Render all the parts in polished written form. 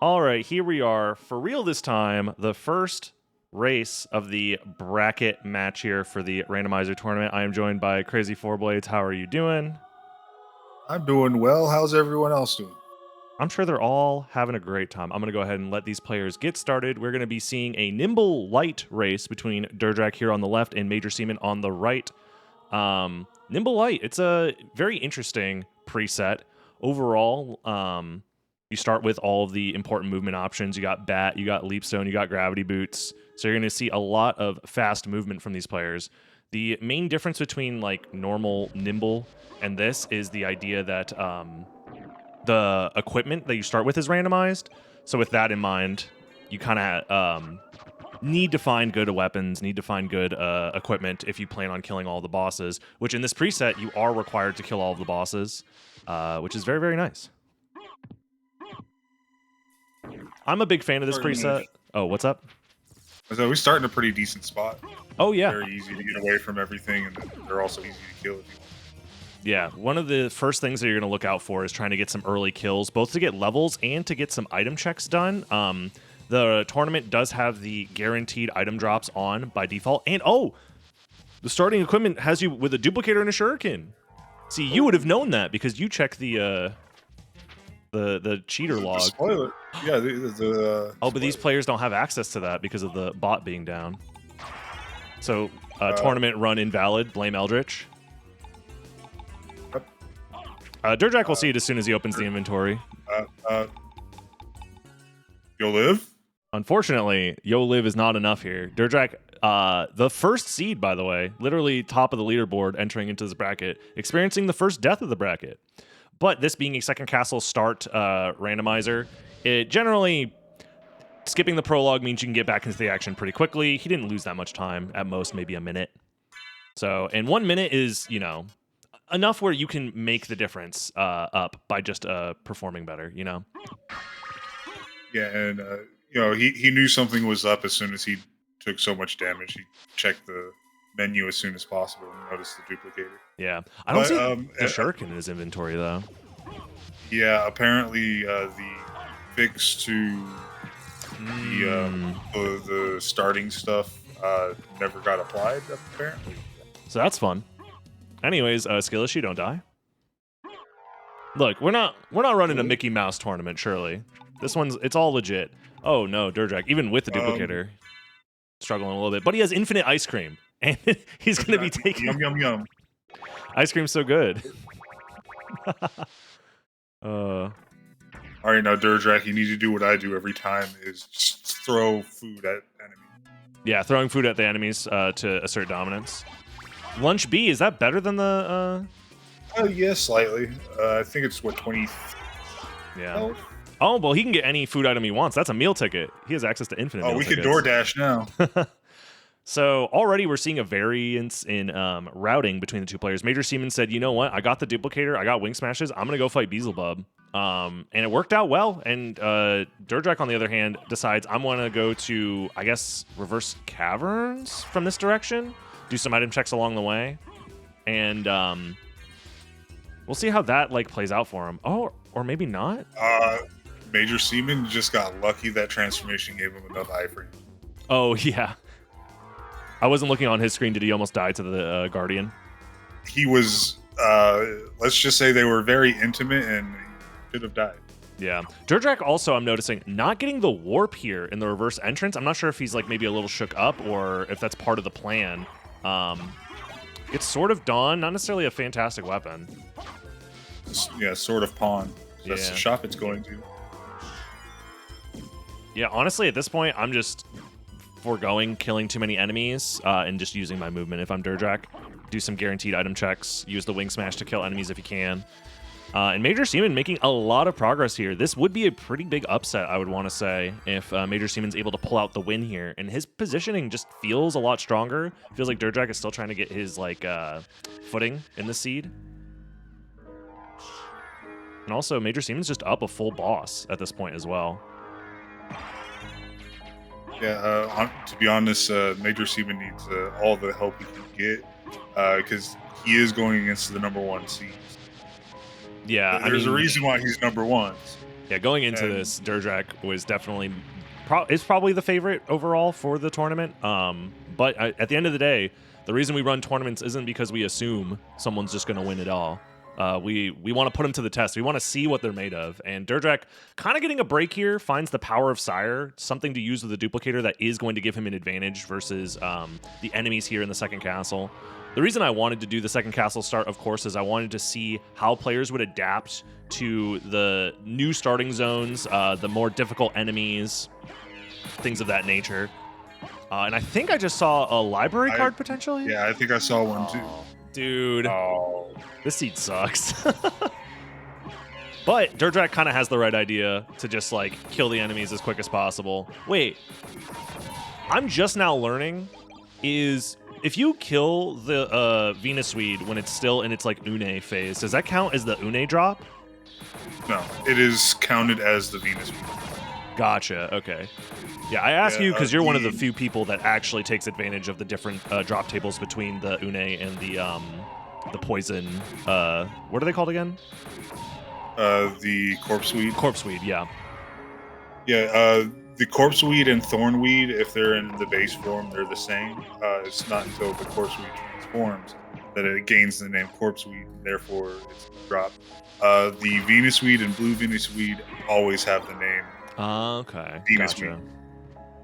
All right, here we are for real this time. The first race of the bracket match here for the randomizer tournament. I am joined by Crazy Four Blades. How are you doing? I'm doing well. How's everyone else doing? I'm sure they're all having a great time. I'm going to go ahead and let these players get started. We're going to be seeing a Nimble Light race between Durdrak here on the left and Major Seaman on the right. Nimble Light, it's a very interesting preset. Overall, you start with all of the important movement options. You got Bat, you got Leapstone, you got Gravity Boots. So you're going to see a lot of fast movement from these players. The main difference between like normal Nimble and this is the idea that the equipment that you start with is randomized. So with that in mind, you kind of need to find good weapons, need to find good equipment if you plan on killing all the bosses, which in this preset, you are required to kill all of the bosses, which is very, very nice. I'm a big fan of this preset. Oh, what's up? So we start in a pretty decent spot. Oh, yeah. Very easy to get away from everything, and they're also easy to kill if you want. Yeah, one of the first things that you're going to look out for is trying to get some early kills, both to get levels and to get some item checks done. The tournament does have the guaranteed item drops on by default. And, oh, the starting equipment has you with a duplicator and a shuriken. See, you would have known that because you check the cheater log. Spoiler. Yeah, but these players don't have access to that because of the bot being down. So, tournament run invalid. Blame Eldritch. Durdrak will see it as soon as he opens the inventory. You'll live? Unfortunately, Yo Live is not enough here. Durdrak, the first seed, by the way, literally top of the leaderboard entering into this bracket, experiencing the first death of the bracket. But this being a second castle start randomizer, it generally, skipping the prologue means you can get back into the action pretty quickly. He didn't lose that much time, at most maybe a minute. So, and 1 minute is, you know, enough where you can make the difference up by just performing better, you know? Yeah, and, you know, he knew something was up as soon as he took so much damage. He checked the menu as soon as possible and noticed the duplicator. Yeah. I don't see the shuriken in his inventory, though. Yeah, apparently the fix to the starting stuff never got applied, apparently. So that's fun. Anyways, skill issue, don't die. Look, we're not running a Mickey Mouse tournament, surely. This one's, it's all legit. Oh no, Durdrak, even with the duplicator, struggling a little bit. But he has infinite ice cream, and he's going to be taking... Yum, yum, yum. Ice cream's so good. Alright, now Durdrak, you need to do what I do every time, is just throw food at enemies. Yeah, throwing food at the enemies to assert dominance. Lunch B, is that better than the... Yeah, slightly. I think it's, what, 20... Yeah. Oh, well, he can get any food item he wants. That's a meal ticket. He has access to infinite meal tickets. Can DoorDash now. So already we're seeing a variance in routing between the two players. Major Seaman said, you know what? I got the duplicator. I got wing smashes. I'm going to go fight Beelzebub. And it worked out well. And Durdrak, on the other hand, decides I'm going to go to, I guess, reverse caverns from this direction. Do some item checks along the way. And we'll see how that like plays out for him. Oh, or maybe not. Major Seaman just got lucky that transformation gave him enough iframe. Oh, yeah. I wasn't looking on his screen. Did he almost die to the Guardian? He was, let's just say they were very intimate and he should have died. Yeah. Durdrak also, I'm noticing, not getting the warp here in the reverse entrance. I'm not sure if he's like maybe a little shook up or if that's part of the plan. It's Sword of Dawn, not necessarily a fantastic weapon. Yeah, Sword of Pawn. That's the shop it's going to. Yeah, honestly, at this point, I'm just foregoing killing too many enemies and just using my movement. If I'm Durdrak, do some guaranteed item checks, use the wing smash to kill enemies if you can. And Major Seaman making a lot of progress here. This would be a pretty big upset, I would want to say, if Major Seaman's able to pull out the win here. And his positioning just feels a lot stronger. Feels like Durdrak is still trying to get his like footing in the seed. And also, Major Seaman's just up a full boss at this point as well. Yeah, to be honest, Major Seaman needs all the help he can get because he is going against the #1 seeds. Yeah, there's a reason why he's #1. Yeah, going into this, Durdrak was definitely is probably the favorite overall for the tournament. But at the end of the day, the reason we run tournaments isn't because we assume someone's just going to win it all. We want to put them to the test. We want to see what they're made of. And Durdrak, kind of getting a break here, finds the power of Sire, something to use with the duplicator that is going to give him an advantage versus the enemies here in the second castle. The reason I wanted to do the second castle start, of course, is I wanted to see how players would adapt to the new starting zones, the more difficult enemies, things of that nature. And I think I just saw a library card potentially. Yeah, I think I saw one too. Dude, oh. This seed sucks. But Durdrak kind of has the right idea to just like kill the enemies as quick as possible. Wait, I'm just now learning is if you kill the Venusuid when it's still in its like Une phase, does that count as the Une drop? No, it is counted as the Venusuid. Gotcha. Okay. Yeah, I ask you because you're one of the few people that actually takes advantage of the different drop tables between the Une and the poison. What are they called again? The Corpse Weed. Corpse Weed, yeah. Yeah, the Corpse Weed and Thornweed, if they're in the base form, they're the same. It's not until the Corpse Weed transforms that it gains the name Corpse Weed, and therefore it's dropped. The Venusuid and Blue Venusuid always have the name. Okay. Gotcha.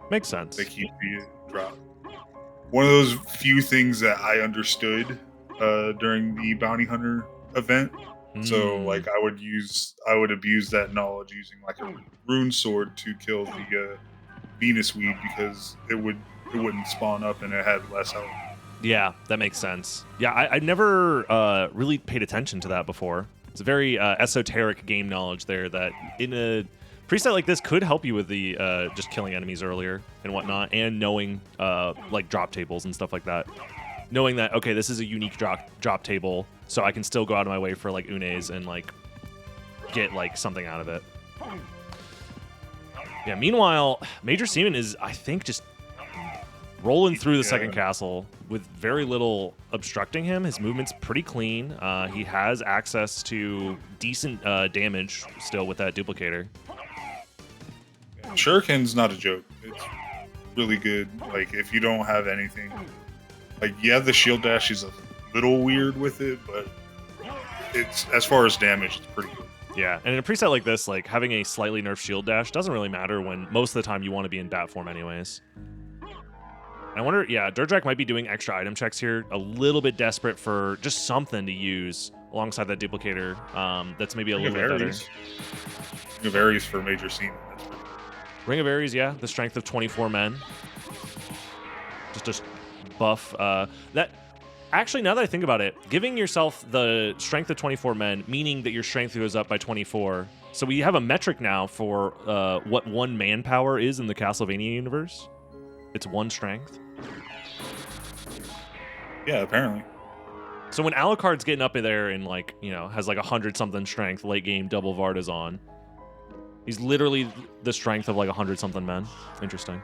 Makes sense. They keep the drop. One of those few things that I understood during the Bounty Hunter event. So like I would abuse that knowledge using like a rune sword to kill the Venusuid because it wouldn't spawn up and it had less health. Yeah, that makes sense. Yeah, I never really paid attention to that before. It's a very esoteric game knowledge there that in a preset like this could help you with the just killing enemies earlier and whatnot, and knowing like drop tables and stuff like that. Knowing that, okay, this is a unique drop table, so I can still go out of my way for like Unes and like get like something out of it. Yeah, meanwhile, Major Seaman is, I think, just rolling through the second castle with very little obstructing him. His movement's pretty clean. He has access to decent damage still with that duplicator. Shuriken's not a joke. It's really good. Like, if you don't have anything... Like, yeah, the shield dash is a little weird with it, but it's, as far as damage, it's pretty good. Yeah, and in a preset like this, like, having a slightly nerfed shield dash doesn't really matter when most of the time you want to be in bat form anyways. I wonder, yeah, Durdrak might be doing extra item checks here, a little bit desperate for just something to use alongside that duplicator that's maybe a little bit better. Ring of Ares for Major Seaman. Ring of Ares, yeah, the strength of 24 men. Just buff. That actually, now that I think about it, giving yourself the strength of 24 men, meaning that your strength goes up by 24. So we have a metric now for what one manpower is in the Castlevania universe. It's one strength. Yeah, apparently. So when Alucard's getting up in there and like, you know, has like 100-something strength, late game double Varda's on. He's literally the strength of like 100-something men. Interesting.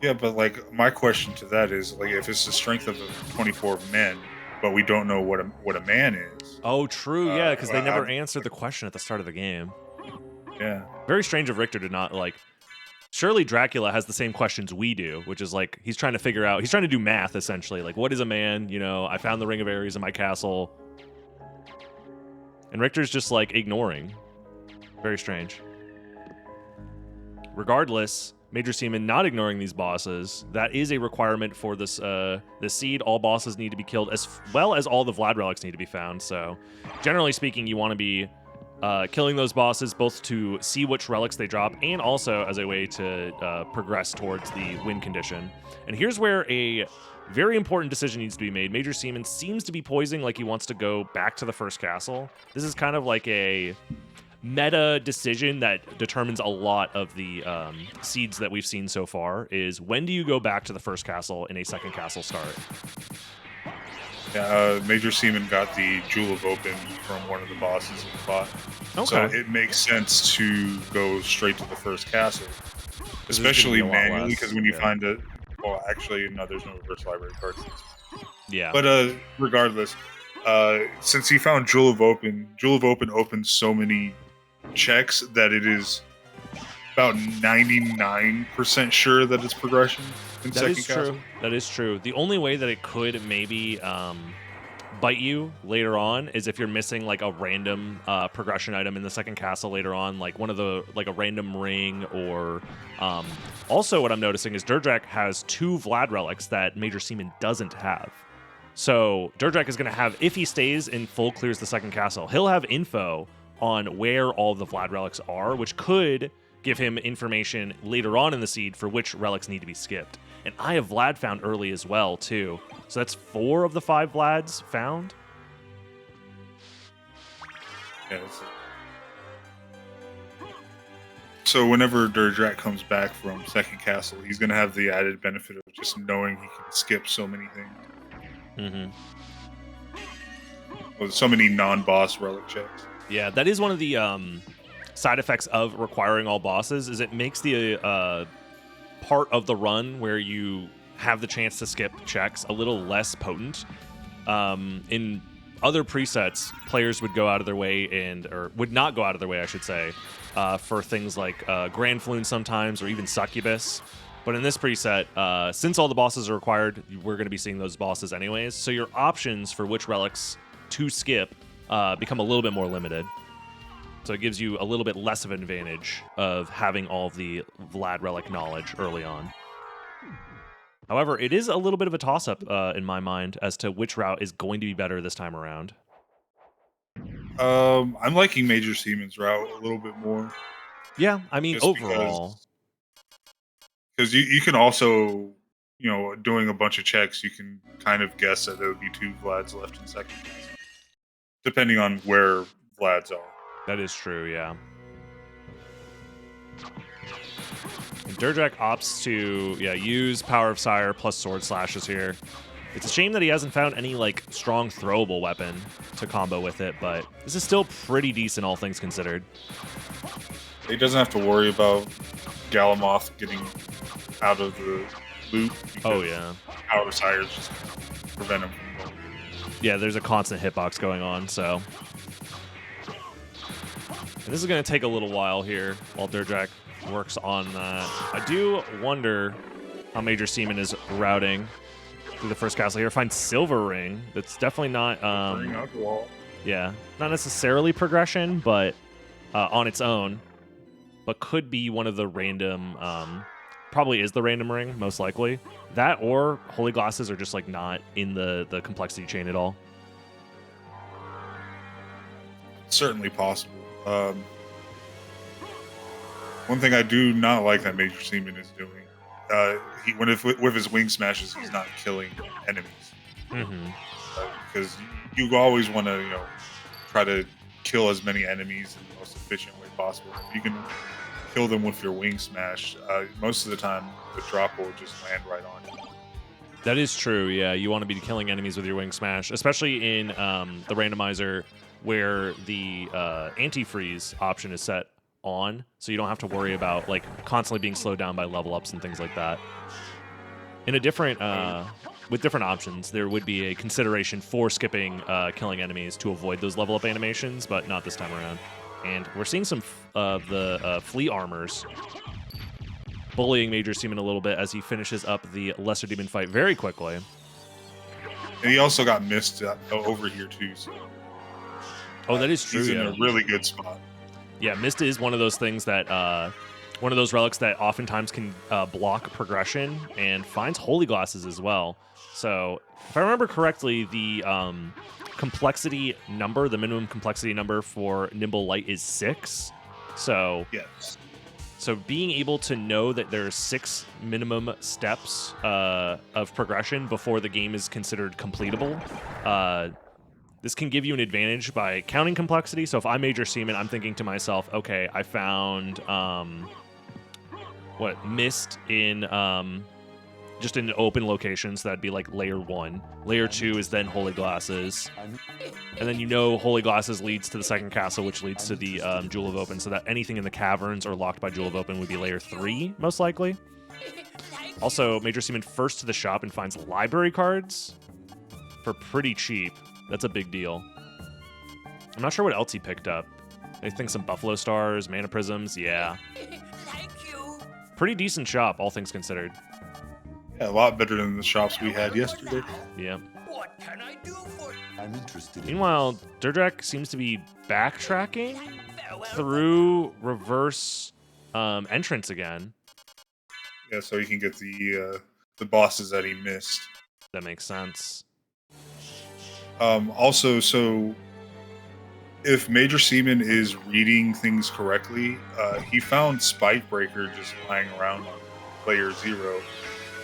Yeah, but like my question to that is like if it's the strength of 24 men, but we don't know what a man is. Oh, true. Yeah, because they never answered the question at the start of the game. Yeah. Very strange of Richter to not like. Surely Dracula has the same questions we do, which is like he's trying to figure out. He's trying to do math essentially. Like, what is a man? You know, I found the Ring of Ares in my castle, and Richter's just like ignoring. Very strange. Regardless, Major Seaman not ignoring these bosses. That is a requirement for this this seed. All bosses need to be killed, as well as all the Vlad relics need to be found. So, generally speaking, you want to be killing those bosses both to see which relics they drop and also as a way to progress towards the win condition. And here's where a very important decision needs to be made. Major Seaman seems to be poising like he wants to go back to the first castle. This is kind of like a meta decision that determines a lot of the seeds that we've seen so far, is when do you go back to the first castle in a second castle start? Yeah, Major Seaman got the Jewel of Open from one of the bosses in the bot. Okay. So it makes sense to go straight to the first castle. Especially manually, because when you find it... Well, actually, no, there's no reverse library cards. Yeah. But regardless, since he found Jewel of Open opens so many checks that it is about 99% sure that it's progression in That second is castle. true. That is true. The only way that it could maybe bite you later on is if you're missing like a random progression item in the second castle later on, like a random ring, or also what I'm noticing is Durdrak has 2 Vlad relics that Major Seaman doesn't have. So Durdrak is going to have, if he stays in full clears the second castle, he'll have info on where all the Vlad relics are, which could give him information later on in the seed for which relics need to be skipped. And I have Vlad found early as well, too. So that's 4 of the 5 Vlads found. Yeah. So whenever Durdrak comes back from second castle, he's going to have the added benefit of just knowing he can skip so many things. With so many non-boss relic checks. Yeah, that is one of the side effects of requiring all bosses, is it makes the part of the run where you have the chance to skip checks a little less potent. In other presets, players would go out of their way or would not go out of their way, I should say, for things like Grand Floon sometimes, or even Succubus. But in this preset, since all the bosses are required, we're going to be seeing those bosses anyways, so your options for which relics to skip become a little bit more limited. So it gives you a little bit less of an advantage of having all of the Vlad relic knowledge early on. However, it is a little bit of a toss-up in my mind as to which route is going to be better this time around. I'm liking Major Seaman's route a little bit more. Yeah, I mean, Just overall. Because you can also, doing a bunch of checks, you can kind of guess that there would be 2 Vlads left in second castle, depending on where Vlads are. That is true, yeah. And Durdrak opts to, use Power of Sire plus Sword Slashes here. It's a shame that he hasn't found any, strong throwable weapon to combo with it, but this is still pretty decent, all things considered. He doesn't have to worry about Galamoth getting out of the loop. Oh, yeah. Power of Sire is just prevent him from going. Yeah, there's a constant hitbox going on, so... And this is going to take a little while here while Durdrak works on that. I do wonder how Major Seaman is routing through the first castle here. Finds Silver Ring. That's definitely not... yeah, not necessarily progression, but on its own. But could be one of the random... probably is the random ring, most likely. That or Holy Glasses are just not in the complexity chain at all. Certainly possible. One thing I do not like that Major Seaman is doing, with his wing smashes, he's not killing enemies. Because you always want to, try to kill as many enemies in the most efficient way possible. If you can kill them with your wing smash, most of the time the drop will just land right on you. That is true, yeah. You want to be killing enemies with your wing smash, especially in the randomizer where the anti-freeze option is set on, so you don't have to worry about constantly being slowed down by level ups and things like that. In a different with different options, there would be a consideration for skipping killing enemies to avoid those level up animations, but not this time around. And we're seeing some of the flea armors bullying Major Seaman a little bit as he finishes up the Lesser Demon fight very quickly. And he also got missed over here too. So oh, that is true. He's in a really good spot. Yeah, Mist is one of those things that, one of those relics that oftentimes can block progression, and finds Holy Glasses as well. So, if I remember correctly, the complexity number, the minimum complexity number for Nimble Light is 6. So, yes. So being able to know that there are 6 minimum steps of progression before the game is considered completable, this can give you an advantage by counting complexity. So if I'm Major Seaman, I'm thinking to myself, okay, I found Mist in just in open locations. So that'd be layer 1. Layer 2 is then Holy Glasses, and then Holy Glasses leads to the second castle, which leads to the Jewel of Open. So that anything in the caverns or locked by Jewel of Open would be layer 3, most likely. Also, Major Seaman first to the shop and finds library cards for pretty cheap. That's a big deal. I'm not sure what else he picked up. I think some Buffalo Stars, Mana Prisms, yeah. Thank you. Pretty decent shop, all things considered. Yeah, a lot better than the shops we had yesterday. Yeah. What can I do for you? I'm interested in Meanwhile, Durdrak seems to be backtracking Farewell. through reverse entrance again. Yeah, so he can get the bosses that he missed. That makes sense. Also, so if Major Seaman is reading things correctly, he found Spike Breaker just lying around on player 0.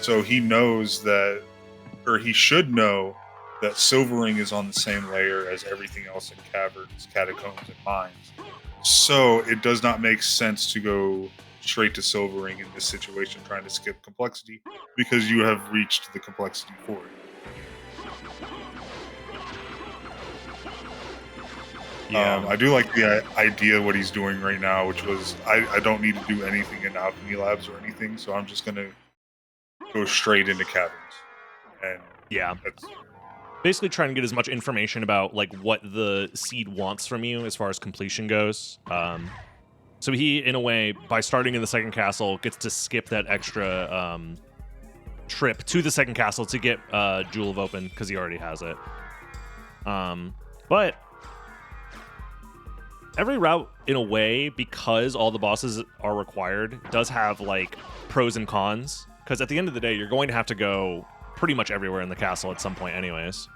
So he knows that, or he should know, that Silver Ring is on the same layer as everything else in caverns, catacombs, and mines. So it does not make sense to go straight to Silver Ring in this situation, trying to skip complexity, because you have reached the complexity for it. Yeah. I do like the idea of what he's doing right now, which was I don't need to do anything in Alchemy Labs or anything, so I'm just gonna go straight into caverns. And Yeah. that's Basically trying to get as much information about like what the seed wants from you as far as completion goes. So he, in a way, by starting in the second castle, gets to skip that extra trip to the second castle to get Jewel of Open, because he already has it. But every route, in a way, because all the bosses are required, does have like pros and cons. Because at the end of the day, you're going to have to go pretty much everywhere in the castle at some point anyways.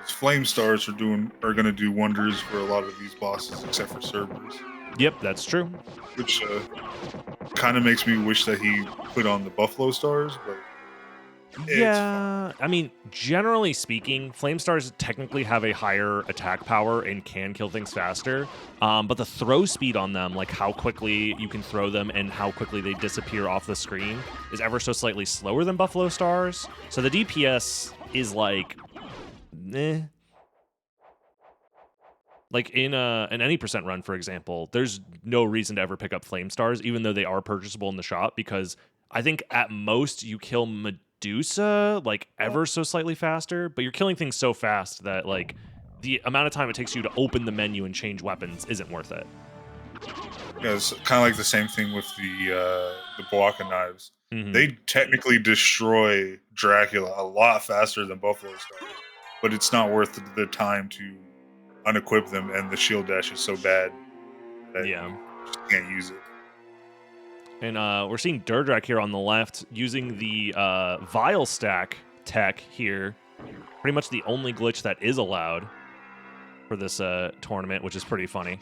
these flame stars are going to do wonders for a lot of these bosses, except for Cerberus, Yep, that's true. which kind of makes me wish that he put on the Buffalo Stars, but it's Yeah, I mean, generally speaking, Flame Stars technically have a higher attack power and can kill things faster. But the throw speed on them, like how quickly you can throw them and how quickly they disappear off the screen, is ever so slightly slower than Buffalo Stars. So the DPS is like, eh. Like in an any percent run, for example, there's no reason to ever pick up Flame Stars, even though they are purchasable in the shop, because I think at most you kill Medusa like ever so slightly faster, but you're killing things so fast that like the amount of time it takes you to open the menu and change weapons isn't worth it. yeah, it's kind of like the same thing with the Boaka knives. Mhm. They technically destroy Dracula a lot faster than Buffalo Stars, but it's not worth the time to unequip them, and the shield dash is so bad that Yeah. you just can't use it. And we're seeing Durdrak here on the left using the Vial Stack tech here. Pretty much the only glitch that is allowed for this tournament, which is pretty funny.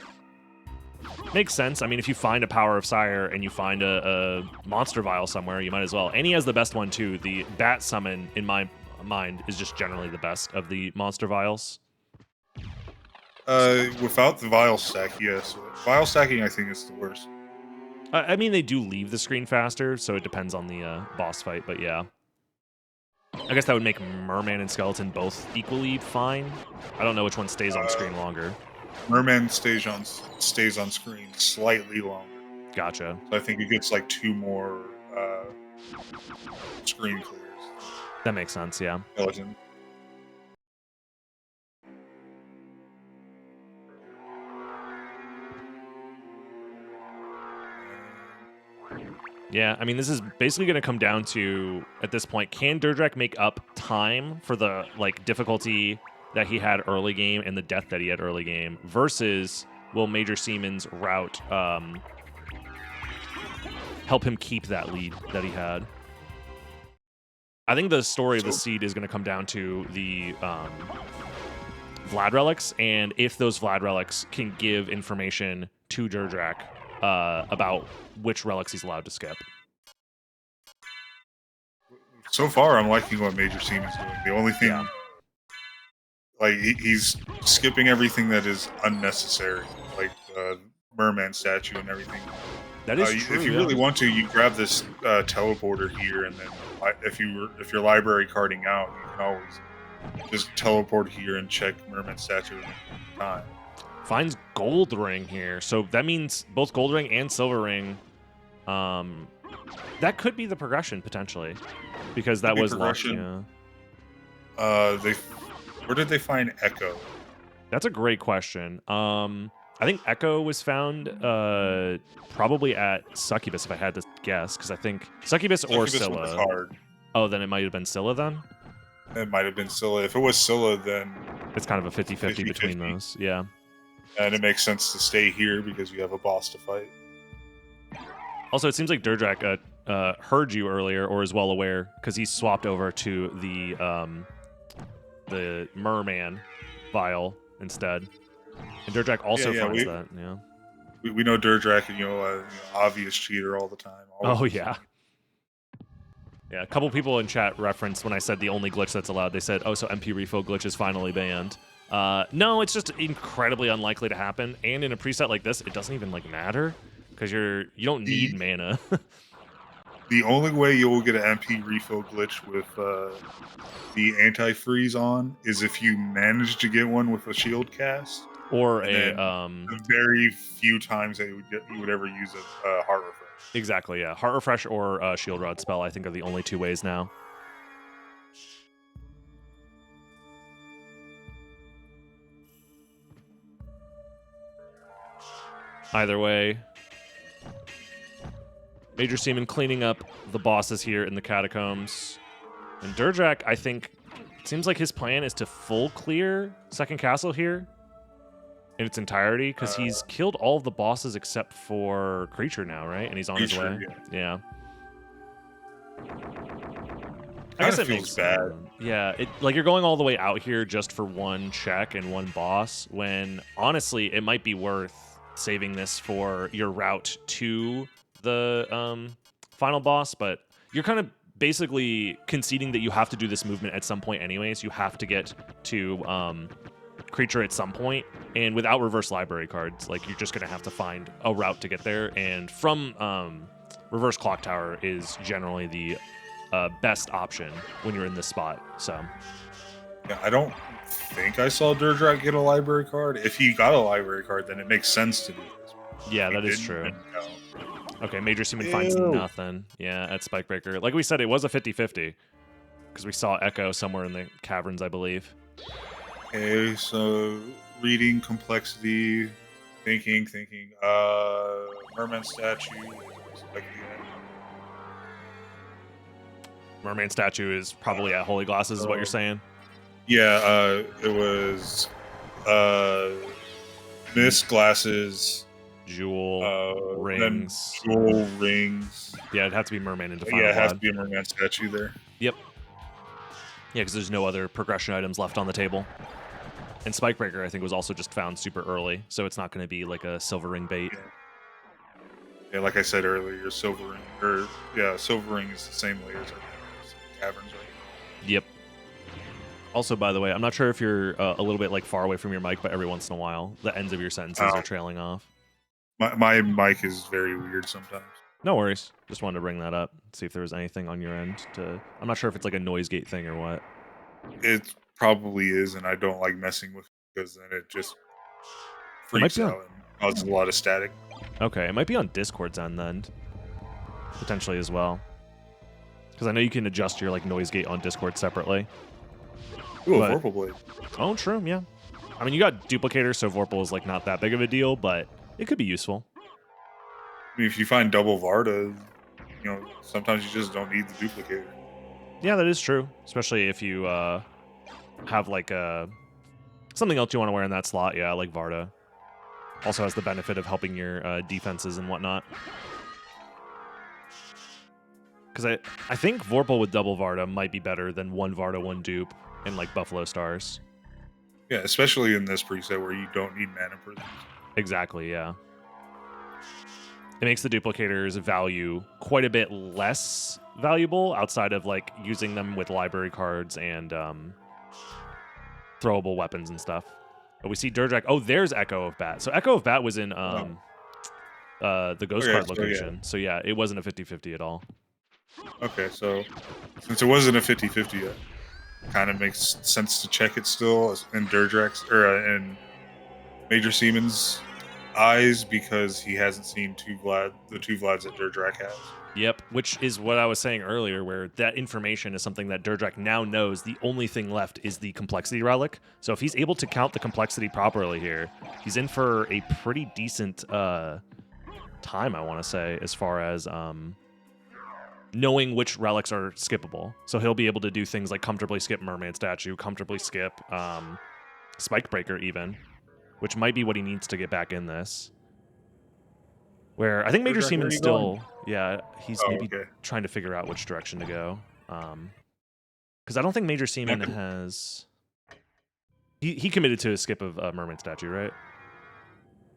Makes sense. I mean, if you find a Power of Sire and you find a Monster Vial somewhere, you might as well. And he has the best one, too. The Bat Summon, in my mind, is just generally the best of the Monster Vials. Without the vial stack, yes. Vial stacking, I think, is the worst. I mean, they do leave the screen faster, so it depends on the boss fight, but yeah. I guess that would make Merman and Skeleton both equally fine. I don't know which one stays on screen longer. Merman stays on screen slightly longer. Gotcha. So I think it gets like 2 more screen clears. That makes sense, yeah. Skeleton. Yeah, I mean, this is basically going to come down to, at this point, can Durdrak make up time for the like difficulty that he had early game and the death that he had early game, versus will Major Seaman's route help him keep that lead that he had? I think the story of the seed is going to come down to the Vlad relics, and if those Vlad relics can give information to Durdrak about which relics he's allowed to skip. So far, I'm liking what Major Seaman's doing. The only thing, like, he's skipping everything that is unnecessary, like Merman statue and everything. That is true. If you really want to, you grab this teleporter here, and then if you're library carding out, you can always just teleport here and check Merman statue at any time. Finds Gold Ring here, so that means both Gold Ring and Silver Ring That could be the progression potentially, because that be was locked. progression. Yeah. Where did they find Echo? That's a great question. I think Echo was found probably at Succubus, if I had to guess, because I think Succubus or Succubus with the Scylla. card. Oh, then it might have been Scylla then? It might have been Scylla. If it was Scylla, then It's kind of a 50-50 between 50-50. those. Yeah. and it makes sense to stay here because you have a boss to fight. Also, it seems like Durdrak heard you earlier, or is well aware, because he swapped over to the Merman vial instead. And Durdrak also finds that. Yeah. We know Durdrak, obvious cheater all the time. Oh yeah. Yeah, a couple people in chat referenced when I said the only glitch that's allowed. They said, "Oh, so MP refill glitch is finally banned." No, it's just incredibly unlikely to happen. And in a preset like this, it doesn't even matter because you don't need mana. The only way you will get an MP refill glitch with the anti-freeze on is if you manage to get one with a shield cast, or the very few times that you would ever use a heart refresh. Exactly, yeah. Heart refresh or shield rod spell, I think, are the only two ways now. Either way, Major Seaman cleaning up the bosses here in the catacombs. And Durdrak, I think, it seems like his plan is to full clear Second Castle here in its entirety, because he's killed all of the bosses except for Creature now, right? And he's on his way. Yeah. I guess it makes bad. Yeah, you're going all the way out here just for one check and one boss, when honestly it might be worth saving this for your route to the final boss, but you're kind of basically conceding that you have to do this movement at some point anyways. You have to get to Creature at some point, and without reverse library cards, you're just gonna have to find a route to get there, and from reverse clock tower is generally the best option when you're in this spot. So yeah, I don't think I saw Durdrak get a library card. If he got a library card, then it makes sense to do this. Yeah, that is true. Okay, Major Seaman finds nothing. Yeah, at Spikebreaker. Like we said, it was a 50-50 because we saw Echo somewhere in the caverns, I believe. Okay, so reading, complexity, thinking. Merman statue. Mermaid statue is probably at Holy Glasses, is what you're saying? Yeah, it was Mist Glasses, Jewel, Rings. Jewel, Rings. Yeah, it'd have to be Merman into Final Yeah, it has to Blood. be a Merman statue there. Yep. Yeah, because there's no other progression items left on the table. And Spikebreaker, I think, was also just found super early, so it's not going to be like a Silver Ring bait. Yeah, like I said earlier, Silver Ring is the same layers as caverns, right? Yep. Also, by the way, I'm not sure if you're a little bit far away from your mic, but every once in a while, the ends of your sentences are trailing off. My mic is very weird sometimes. No worries. Just wanted to bring that up, see if there was anything on your end. I'm not sure if it's like a noise gate thing or what. It probably is, and I don't like messing with it because then it just freaks out and causes a lot of static. Okay, it might be on Discord's end then, potentially as well. Because I know you can adjust your noise gate on Discord separately. Ooh, a Vorpal Blade. Oh, true, yeah. I mean, you got Duplicator, so Vorpal is not that big of a deal, but it could be useful. I mean, if you find double Varda, sometimes you just don't need the Duplicator. Yeah, that is true, especially if you have something else you want to wear in that slot. Yeah, like Varda. Also has the benefit of helping your defenses and whatnot. Because I think Vorpal with double Varda might be better than one Varda, one dupe in Buffalo Stars. Yeah, especially in this preset where you don't need mana prisms. Exactly, yeah. It makes the duplicators value quite a bit less valuable outside of using them with library cards and throwable weapons and stuff. But we see Durdrak. Oh, there's Echo of Bat. So Echo of Bat was in the Ghost card location. So yeah, it wasn't a 50-50 at all. Okay, so since it wasn't a 50-50 yet, kind of makes sense to check it still in Durdrak's in Major Seaman's eyes because he hasn't seen the two Vlads that Durdrak has. Yep, which is what I was saying earlier, where that information is something that Durdrak now knows. The only thing left is the complexity relic. So if he's able to count the complexity properly here, he's in for a pretty decent time, I want to say, as far as knowing which relics are skippable. So he'll be able to do things like comfortably skip Mermaid Statue, comfortably skip Spike Breaker even, which might be what he needs to get back in this. Where I think Major Seaman's still, he's maybe trying to figure out which direction to go. Because I don't think Major Seaman has... He committed to a skip of Mermaid Statue, right?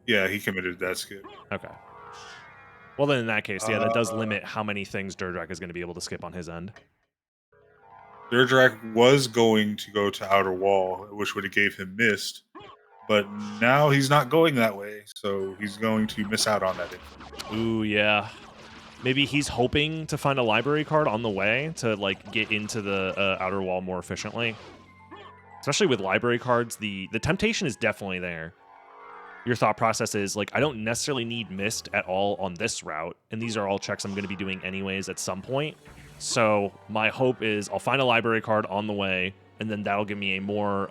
Yeah, he committed that skip. Okay. Well, then in that case, yeah, that does limit how many things Durdrak is going to be able to skip on his end. Durdrak was going to go to Outer Wall, which would have gave him Mist, but now he's not going that way, so he's going to miss out on that information. Ooh, yeah. Maybe he's hoping to find a library card on the way to like get into the Outer Wall more efficiently. Especially with library cards, the temptation is definitely there. Your thought process is like, I don't necessarily need Mist at all on this route, and these are all checks I'm going to be doing anyways at some point. So my hope is I'll find a library card on the way, and then that'll give me a more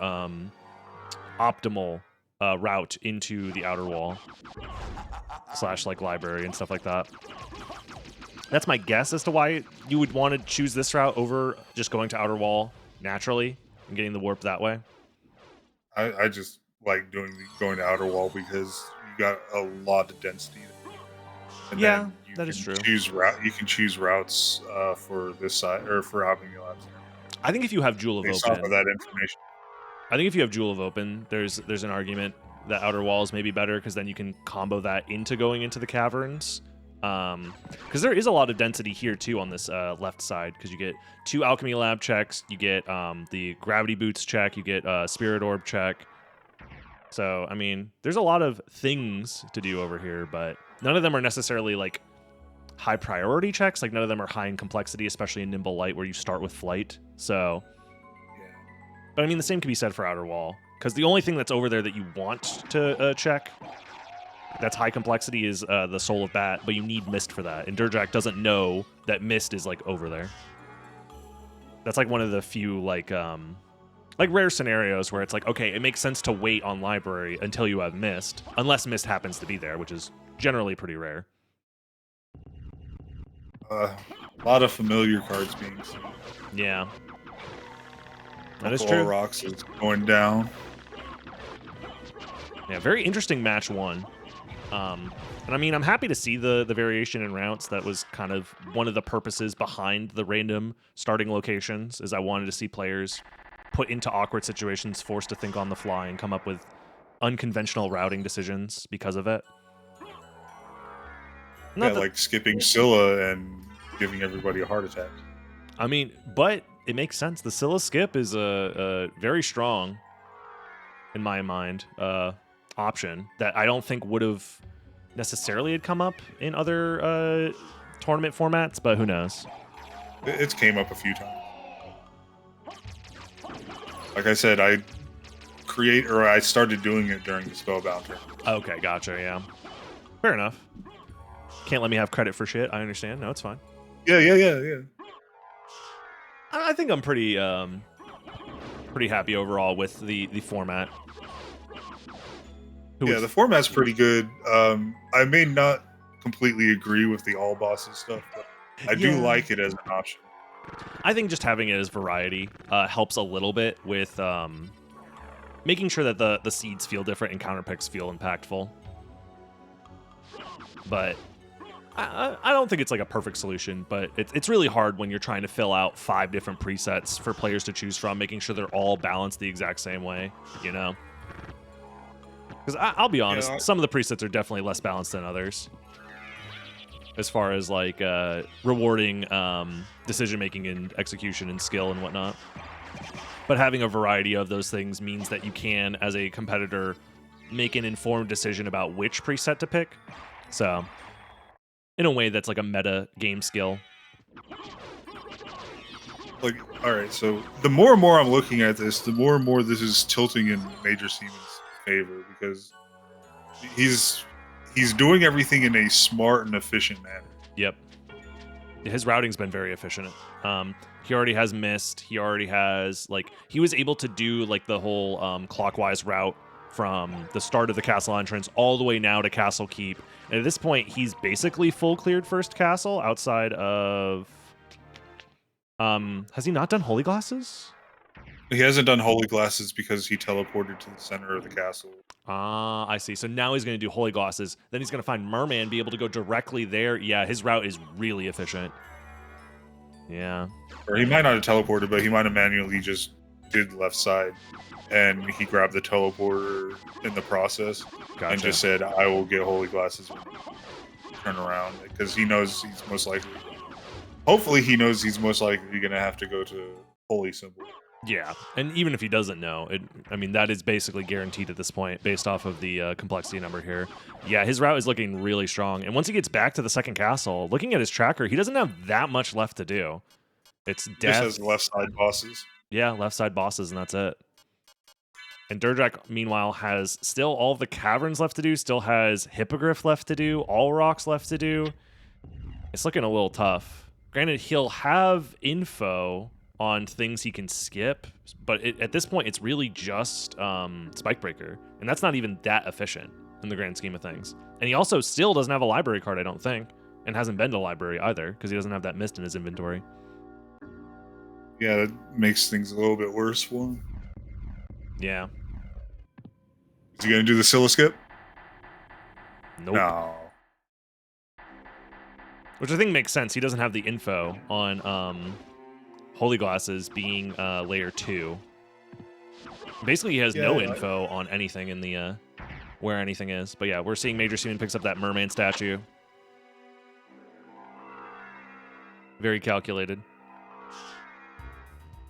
optimal route into the Outer Wall / like library and stuff like that. That's my guess as to why you would want to choose this route over just going to Outer Wall naturally and getting the warp that way. I just like going to Outer Wall because you got a lot of density. And yeah, that is true. You can choose routes for this side or for Alchemy Labs. I think if you have Jewel of Based Open, off of that information. I think if you have Jewel of Open, there's an argument that Outer Wall is maybe better because then you can combo that into going into the caverns. Because there is a lot of density here too on this left side because you get 2 Alchemy Lab checks, you get the Gravity Boots check, you get Spirit Orb check. So, I mean, there's a lot of things to do over here, but none of them are necessarily like high priority checks. Like none of them are high in complexity, especially in Nimble Light where you start with flight. So, Yeah. But I mean, the same can be said for Outer Wall because the only thing that's over there that you want to check that's high complexity is the Soul of Bat, but you need Mist for that. And Durdrak doesn't know that Mist is like over there. That's like one of the few like rare scenarios where it's like, okay, it makes sense to wait on library until you have Mist, unless Mist happens to be there, which is generally pretty rare. A lot of familiar cards being seen. Yeah. That is true. Rocks is going down. Yeah, very interesting match 1. And I mean, I'm happy to see the variation in routes. That was kind of one of the purposes behind the random starting locations, is I wanted to see players put into awkward situations, forced to think on the fly, and come up with unconventional routing decisions because of it. Like skipping Scylla and giving everybody a heart attack. I mean, but it makes sense. The Scylla skip is a very strong, in my mind, option that I don't think would have necessarily had come up in other tournament formats, but who knows? It's came up a few times. Like I said, I started doing it during the Spellbound tournament. Okay, gotcha, yeah. Fair enough. Can't let me have credit for shit. I understand. No, it's fine. Yeah. I think I'm pretty happy overall with the format. The format's pretty good. I may not completely agree with the all bosses stuff, but I do like it as an option. I think just having it as variety helps a little bit with making sure that the seeds feel different and counter picks feel impactful. But I don't think it's like a perfect solution, but it's really hard when you're trying to fill out 5 different presets for players to choose from, making sure they're all balanced the exact same way, you know? Because I'll be honest, some of the presets are definitely less balanced than others. As far as like rewarding decision-making and execution and skill and whatnot. But having a variety of those things means that you can, as a competitor, make an informed decision about which preset to pick. So, in a way that's like a meta game skill. Like, alright, so the more and more I'm looking at this, the more and more this is tilting in Major Seaman's favor, because he's doing everything in a smart and efficient manner. Yep. his routing's been very efficient. He already has missed. He already has he was able to do the whole clockwise route from the start of the castle entrance all the way now to Castle Keep. And at this point, he's basically full cleared first castle outside of. Has he not done Holy Glasses? He hasn't done Holy Glasses because he teleported to the center of the castle. Ah, I see. So now he's going to do Holy Glasses. Then he's going to find Merman, be able to go directly there. Yeah, his route is really efficient. Yeah. Or he might not have teleported, but he might have manually just did left side. And he grabbed the teleporter in the process. Gotcha. And just said, I will get Holy Glasses when you turn around. Because he knows he's most likely... Hopefully he knows he's most likely going to have to go to Holy Symbol. Yeah, and even if he doesn't know, that is basically guaranteed at this point based off of the complexity number here. Yeah, his route is looking really strong. And once he gets back to the second castle, looking at his tracker, he doesn't have that much left to do. It's death. Just has left side bosses. Yeah, left side bosses, and that's it. And Durdrak, meanwhile, has still all of the caverns left to do, still has Hippogriff left to do, all rocks left to do. It's looking a little tough. Granted, he'll have info on things he can skip, but at this point, it's really just Spikebreaker, and that's not even that efficient in the grand scheme of things. And he also still doesn't have a library card, I don't think, and hasn't been to library either, because he doesn't have that mist in his inventory. Yeah, that makes things a little bit worse for him. Yeah. Is he going to do the Scylla skip? Nope. No. Which I think makes sense. He doesn't have the info on Holy Glasses being layer 2. Basically, he has no info on anything in the where anything is. But yeah, we're seeing Major Seaman picks up that merman statue. Very calculated.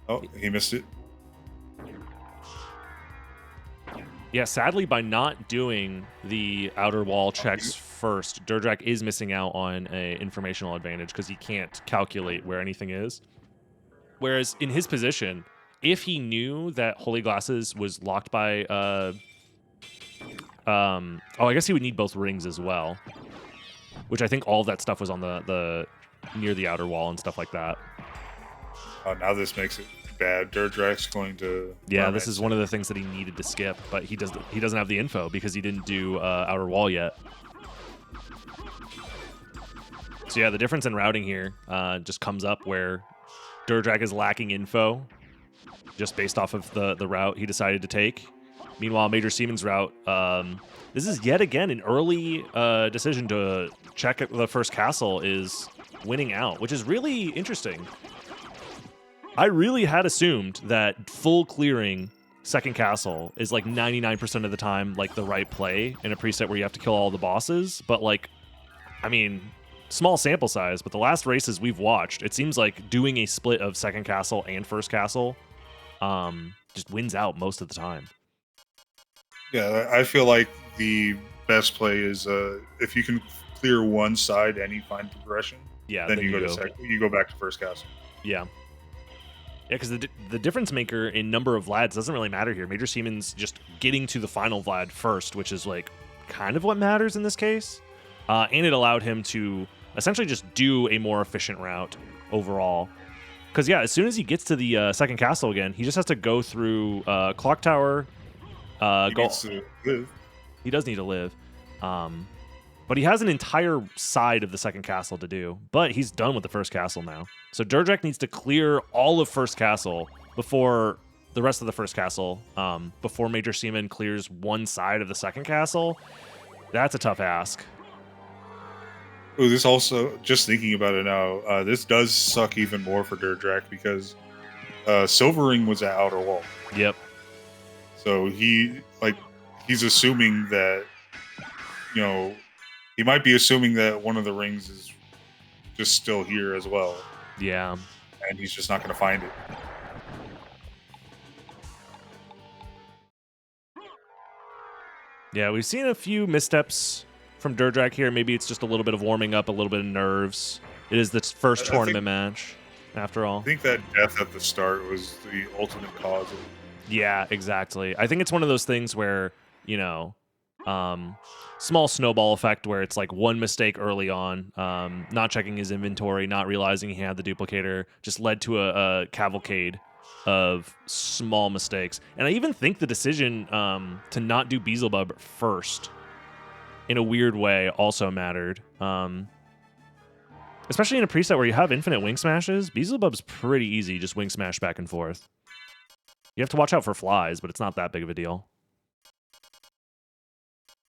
Oh, he missed it. Yeah, sadly, by not doing the outer wall checks first, Durdrak is missing out on an informational advantage because he can't calculate where anything is. Whereas in his position, if he knew that Holy Glasses was locked by, I guess he would need both rings as well, which I think all of that stuff was on the near the outer wall and stuff like that. Oh, now this makes it bad. Durdrak's going to... Yeah, this is one of the things that he needed to skip, but he doesn't have the info because he didn't do outer wall yet. So yeah, the difference in routing here just comes up where Durdrak is lacking info just based off of the route he decided to take. Meanwhile, Major Seaman's route, this is yet again an early decision to check the first castle is winning out, which is really interesting. I really had assumed that full clearing second castle is 99% of the time the right play in a preset where you have to kill all the bosses, but small sample size, but the last races we've watched, it seems like doing a split of second castle and first castle just wins out most of the time. Yeah, I feel like the best play is if you can clear one side and you find progression, then you go back to first castle. Yeah. Yeah, because the difference maker in number of Vlads doesn't really matter here. Major Seaman's just getting to the final Vlad first, which is kind of what matters in this case. And it allowed him to essentially just do a more efficient route overall. Because, yeah, as soon as he gets to the second castle again, he just has to go through Clock Tower. He needs to live. He does need to live. But he has an entire side of the second castle to do. But he's done with the first castle now. So Durdrak needs to clear all of first castle before the rest of the first castle, before Major Seaman clears one side of the second castle. That's a tough ask. Oh, this also, just thinking about it now, this does suck even more for Durdrak because Silver Ring was at Outer Wall. Yep. So he's assuming that, he might be assuming that one of the rings is just still here as well. Yeah. And he's just not going to find it. Yeah, we've seen a few missteps from Durdrak here. Maybe it's just a little bit of warming up, a little bit of nerves. It is the first tournament match, after all. I think that death at the start was the ultimate cause of it. Yeah, exactly. I think it's one of those things where, Small snowball effect where it's like one mistake early on, not checking his inventory, not realizing he had the duplicator, just led to a cavalcade of small mistakes. And I even think the decision to not do Beelzebub first, in a weird way, also mattered. Especially in a preset where you have infinite wing smashes, Beelzebub's pretty easy, just wing smash back and forth. You have to watch out for flies, but it's not that big of a deal.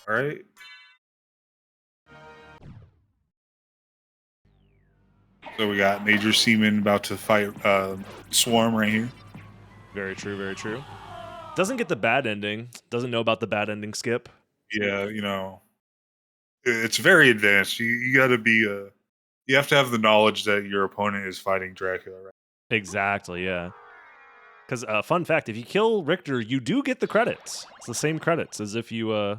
All right. So we got Major Seaman about to fight Swarm right here. Very true, very true. Doesn't get the bad ending. Doesn't know about the bad ending skip. Yeah, it's very advanced. You got to be you have to have the knowledge that your opponent is fighting Dracula, right? Exactly, yeah. Because fun fact, if you kill Richter, you do get the credits. It's the same credits as if you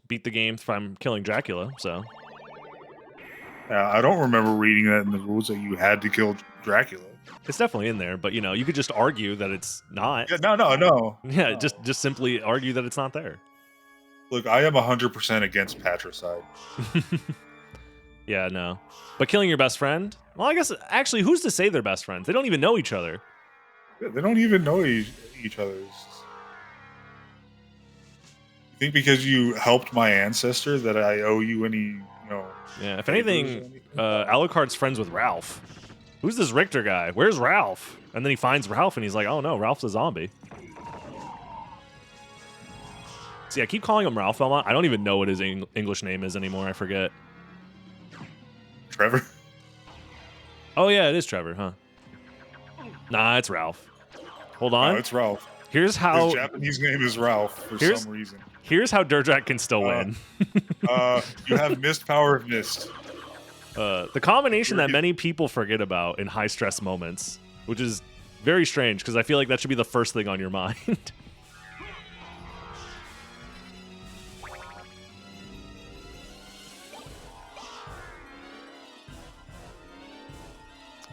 beat the game from killing Dracula. So I don't remember reading that in the rules that you had to kill Dracula. it's definitely in there, but you could just argue that it's not. Yeah, no. Yeah, No. just simply argue that it's not there. Look, I am 100% against patricide. Yeah, no. But killing your best friend? Well, I guess actually, who's to say they're best friends? They don't even know each other. Yeah, they don't even know each other. You think because you helped my ancestor that I owe you any, Yeah, if favors anything, or anything? Alucard's friends with Ralph. Who's this Richter guy? Where's Ralph? And then he finds Ralph and he's like, oh no, Ralph's a zombie. See, I keep calling him Ralph Belmont. I don't even know what his English name is anymore. I forget. Trevor? Oh yeah, it is Trevor, huh? Nah, it's Ralph. Hold on. No, it's Ralph. Here's how. His Japanese name is Ralph for some reason. Here's how Durdrak can still win. You have missed power of mist. The combination that many people forget about in high stress moments, which is very strange because I feel like that should be the first thing on your mind.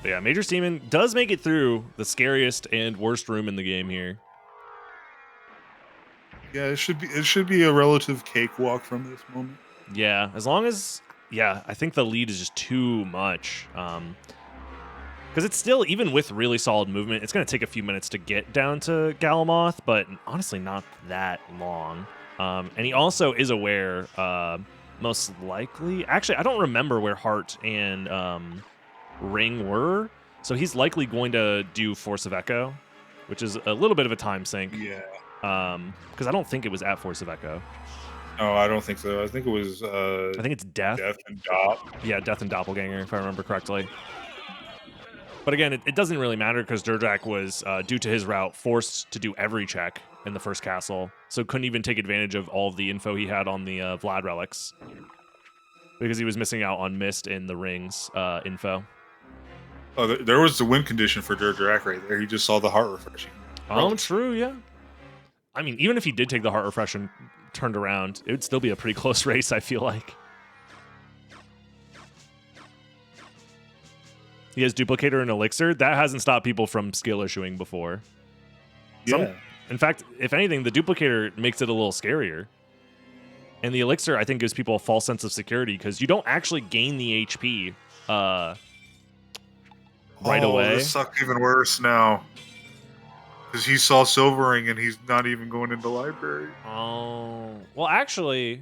But yeah, Major Seaman does make it through the scariest and worst room in the game here. Yeah, it should be a relative cakewalk from this moment. Yeah, as long as I think the lead is just too much. Because it's still, even with really solid movement, it's going to take a few minutes to get down to Galamoth, but honestly not that long. And he also is aware, most likely... Actually, I don't remember where Hart and Ring were, so he's likely going to do Force of Echo, which is a little bit of a time sink. Yeah. Because I don't think it was at Force of Echo. No, I don't think so. I think it was I think it's Death. Death and Dop. Yeah, Death and Doppelganger, if I remember correctly. But again, it doesn't really matter because Durdrak was, due to his route, forced to do every check in the first castle, so couldn't even take advantage of all of the info he had on the Vlad relics because he was missing out on Mist and the Rings info. Oh, there was the win condition for Durdrak right there. He just saw the heart refreshing. Oh, true, yeah. I mean, even if he did take the heart refresh and turned around, it would still be a pretty close race, I feel like. He has Duplicator and Elixir. That hasn't stopped people from skill issuing before. Yeah. In fact, if anything, the Duplicator makes it a little scarier. And the Elixir, I think, gives people a false sense of security because you don't actually gain the HP right away. This sucks even worse now. Because he saw Silver Ring and he's not even going into library. Oh. Well, actually...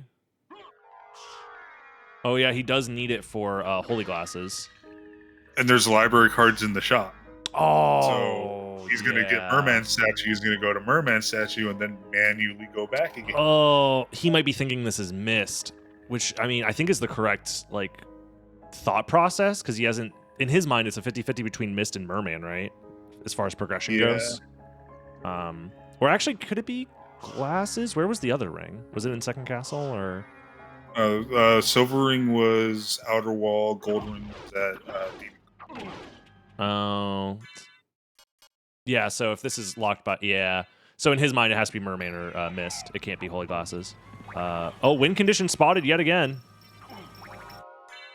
Oh, yeah, he does need it for Holy Glasses. And there's library cards in the shop. Oh, so he's going to get Merman Statue. He's going to go to Merman Statue and then manually go back again. Oh, he might be thinking this is Mist, which, I mean, I think is the correct, thought process, because he hasn't... In his mind, it's a 50-50 between Mist and Merman, right? As far as progression goes. Or actually, could it be Glasses? Where was the other ring? Was it in Second Castle, or...? Silver Ring was Outer Wall, Gold Ring was at Deep. Oh. Yeah, so if this is locked by... Yeah. So in his mind, it has to be Merman or Mist. It can't be Holy Glasses. Oh, win condition spotted yet again.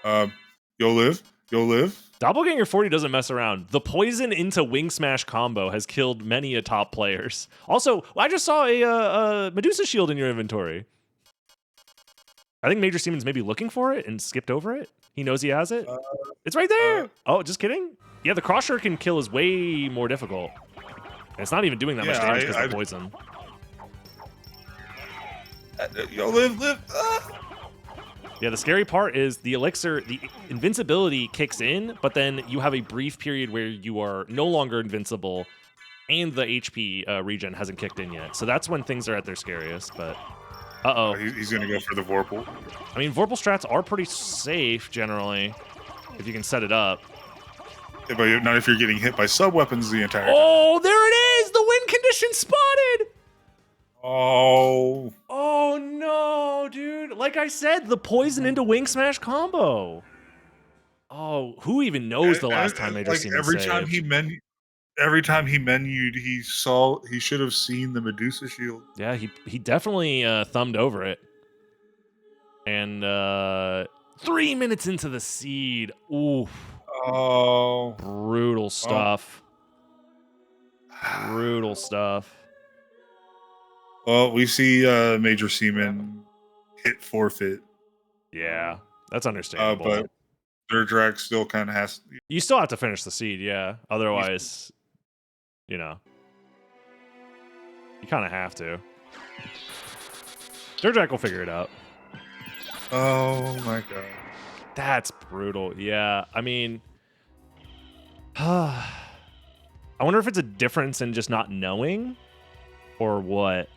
You'll live. You'll live. Doppelganger 40 doesn't mess around. The poison into wing smash combo has killed many a top players. Also, I just saw a Medusa shield in your inventory. I think Major Siemens maybe looking for it and skipped over it. He knows he has it. It's right there. Oh, just kidding. Yeah, the cross shuriken kill is way more difficult. And it's not even doing that much damage because of the poison. Yo, live. Yeah, the scary part is the elixir, the invincibility kicks in, but then you have a brief period where you are no longer invincible, and the HP regen hasn't kicked in yet. So that's when things are at their scariest. But he's gonna go for the Vorpal. I mean, Vorpal strats are pretty safe generally if you can set it up. Yeah, but not if you're getting hit by sub weapons the entire time. Oh, there it is! The win condition spotted. Oh. Oh no, dude. Like I said, the poison into wing smash combo. Oh, who even knows the last time Major Siemens every saved? time he menued, he should have seen the Medusa shield. Yeah, he definitely thumbed over it. And 3 minutes into the seed. Ooh. Oh. Brutal stuff. Brutal stuff. Well, we see Major Seaman hit forfeit. Yeah, that's understandable. But Durdrak still kind of has... You still have to finish the seed, yeah. Otherwise, you know. You kind of have to. Durdrak will figure it out. Oh my god. That's brutal. Yeah, I mean... I wonder if it's a difference in just not knowing or what.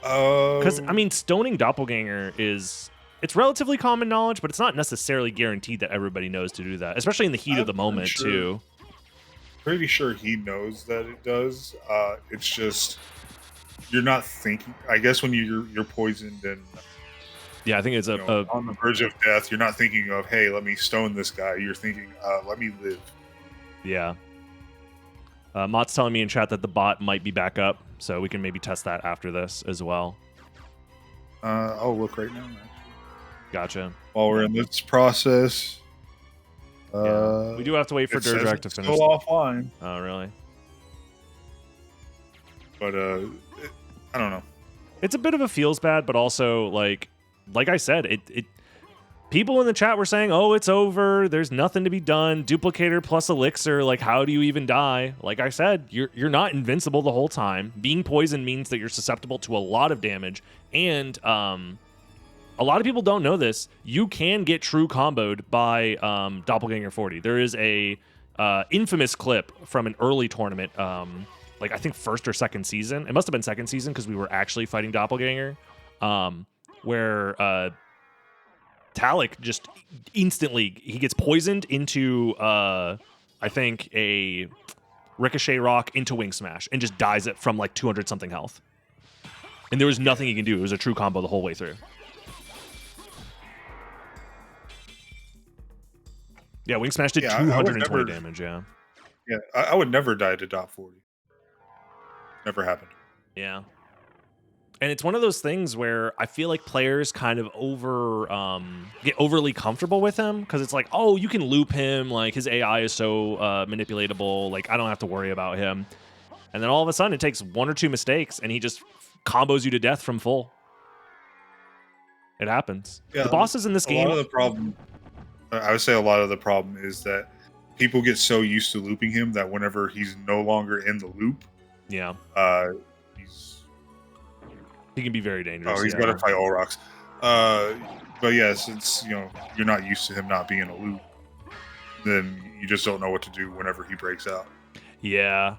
Because, I mean, stoning Doppelganger it's relatively common knowledge, but it's not necessarily guaranteed that everybody knows to do that, especially in the heat of the moment, too. Pretty sure he knows that it does. It's just, you're not thinking, I guess when you're poisoned and... Yeah, I think it's on the verge of death, you're not thinking of, hey, let me stone this guy. You're thinking, let me live. Yeah. Mott's telling me in chat that the bot might be back up, so we can maybe test that after this as well. I'll look right now, actually. Gotcha. While we're in this process, yeah. We do have to wait for Durdrak to finish. Still offline. Oh, really? But I don't know. It's a bit of a feels bad, but also like I said, it people in the chat were saying, "Oh, it's over. There's nothing to be done. Duplicator plus elixir. Like, how do you even die?" Like I said, you're not invincible the whole time. Being poisoned means that you're susceptible to a lot of damage, and a lot of people don't know this. You can get true comboed by Doppelganger 40. There is a infamous clip from an early tournament, like I think first or second season. It must have been second season because we were actually fighting Doppelganger, where Talik just instantly, he gets poisoned into, I think, a Ricochet Rock into Wing Smash and just dies it from like 200 something health. And there was nothing he can do. It was a true combo the whole way through. Yeah, Wing Smash did 220 damage, yeah. Yeah, I would never die to Dop 40. Never happened. Yeah. And it's one of those things where I feel like players kind of get overly comfortable with him because it's like, oh, you can loop him. Like, his AI is so manipulatable. Like, I don't have to worry about him. And then all of a sudden, it takes one or two mistakes, and he just combos you to death from full. It happens. Yeah, the bosses in this game... I would say a lot of the problem is that people get so used to looping him that whenever he's no longer in the loop... Yeah. He can be very dangerous. Oh, he's got to fight Olrox. But yes, it's, you're not used to him not being in a loop. Then you just don't know what to do whenever he breaks out. Yeah,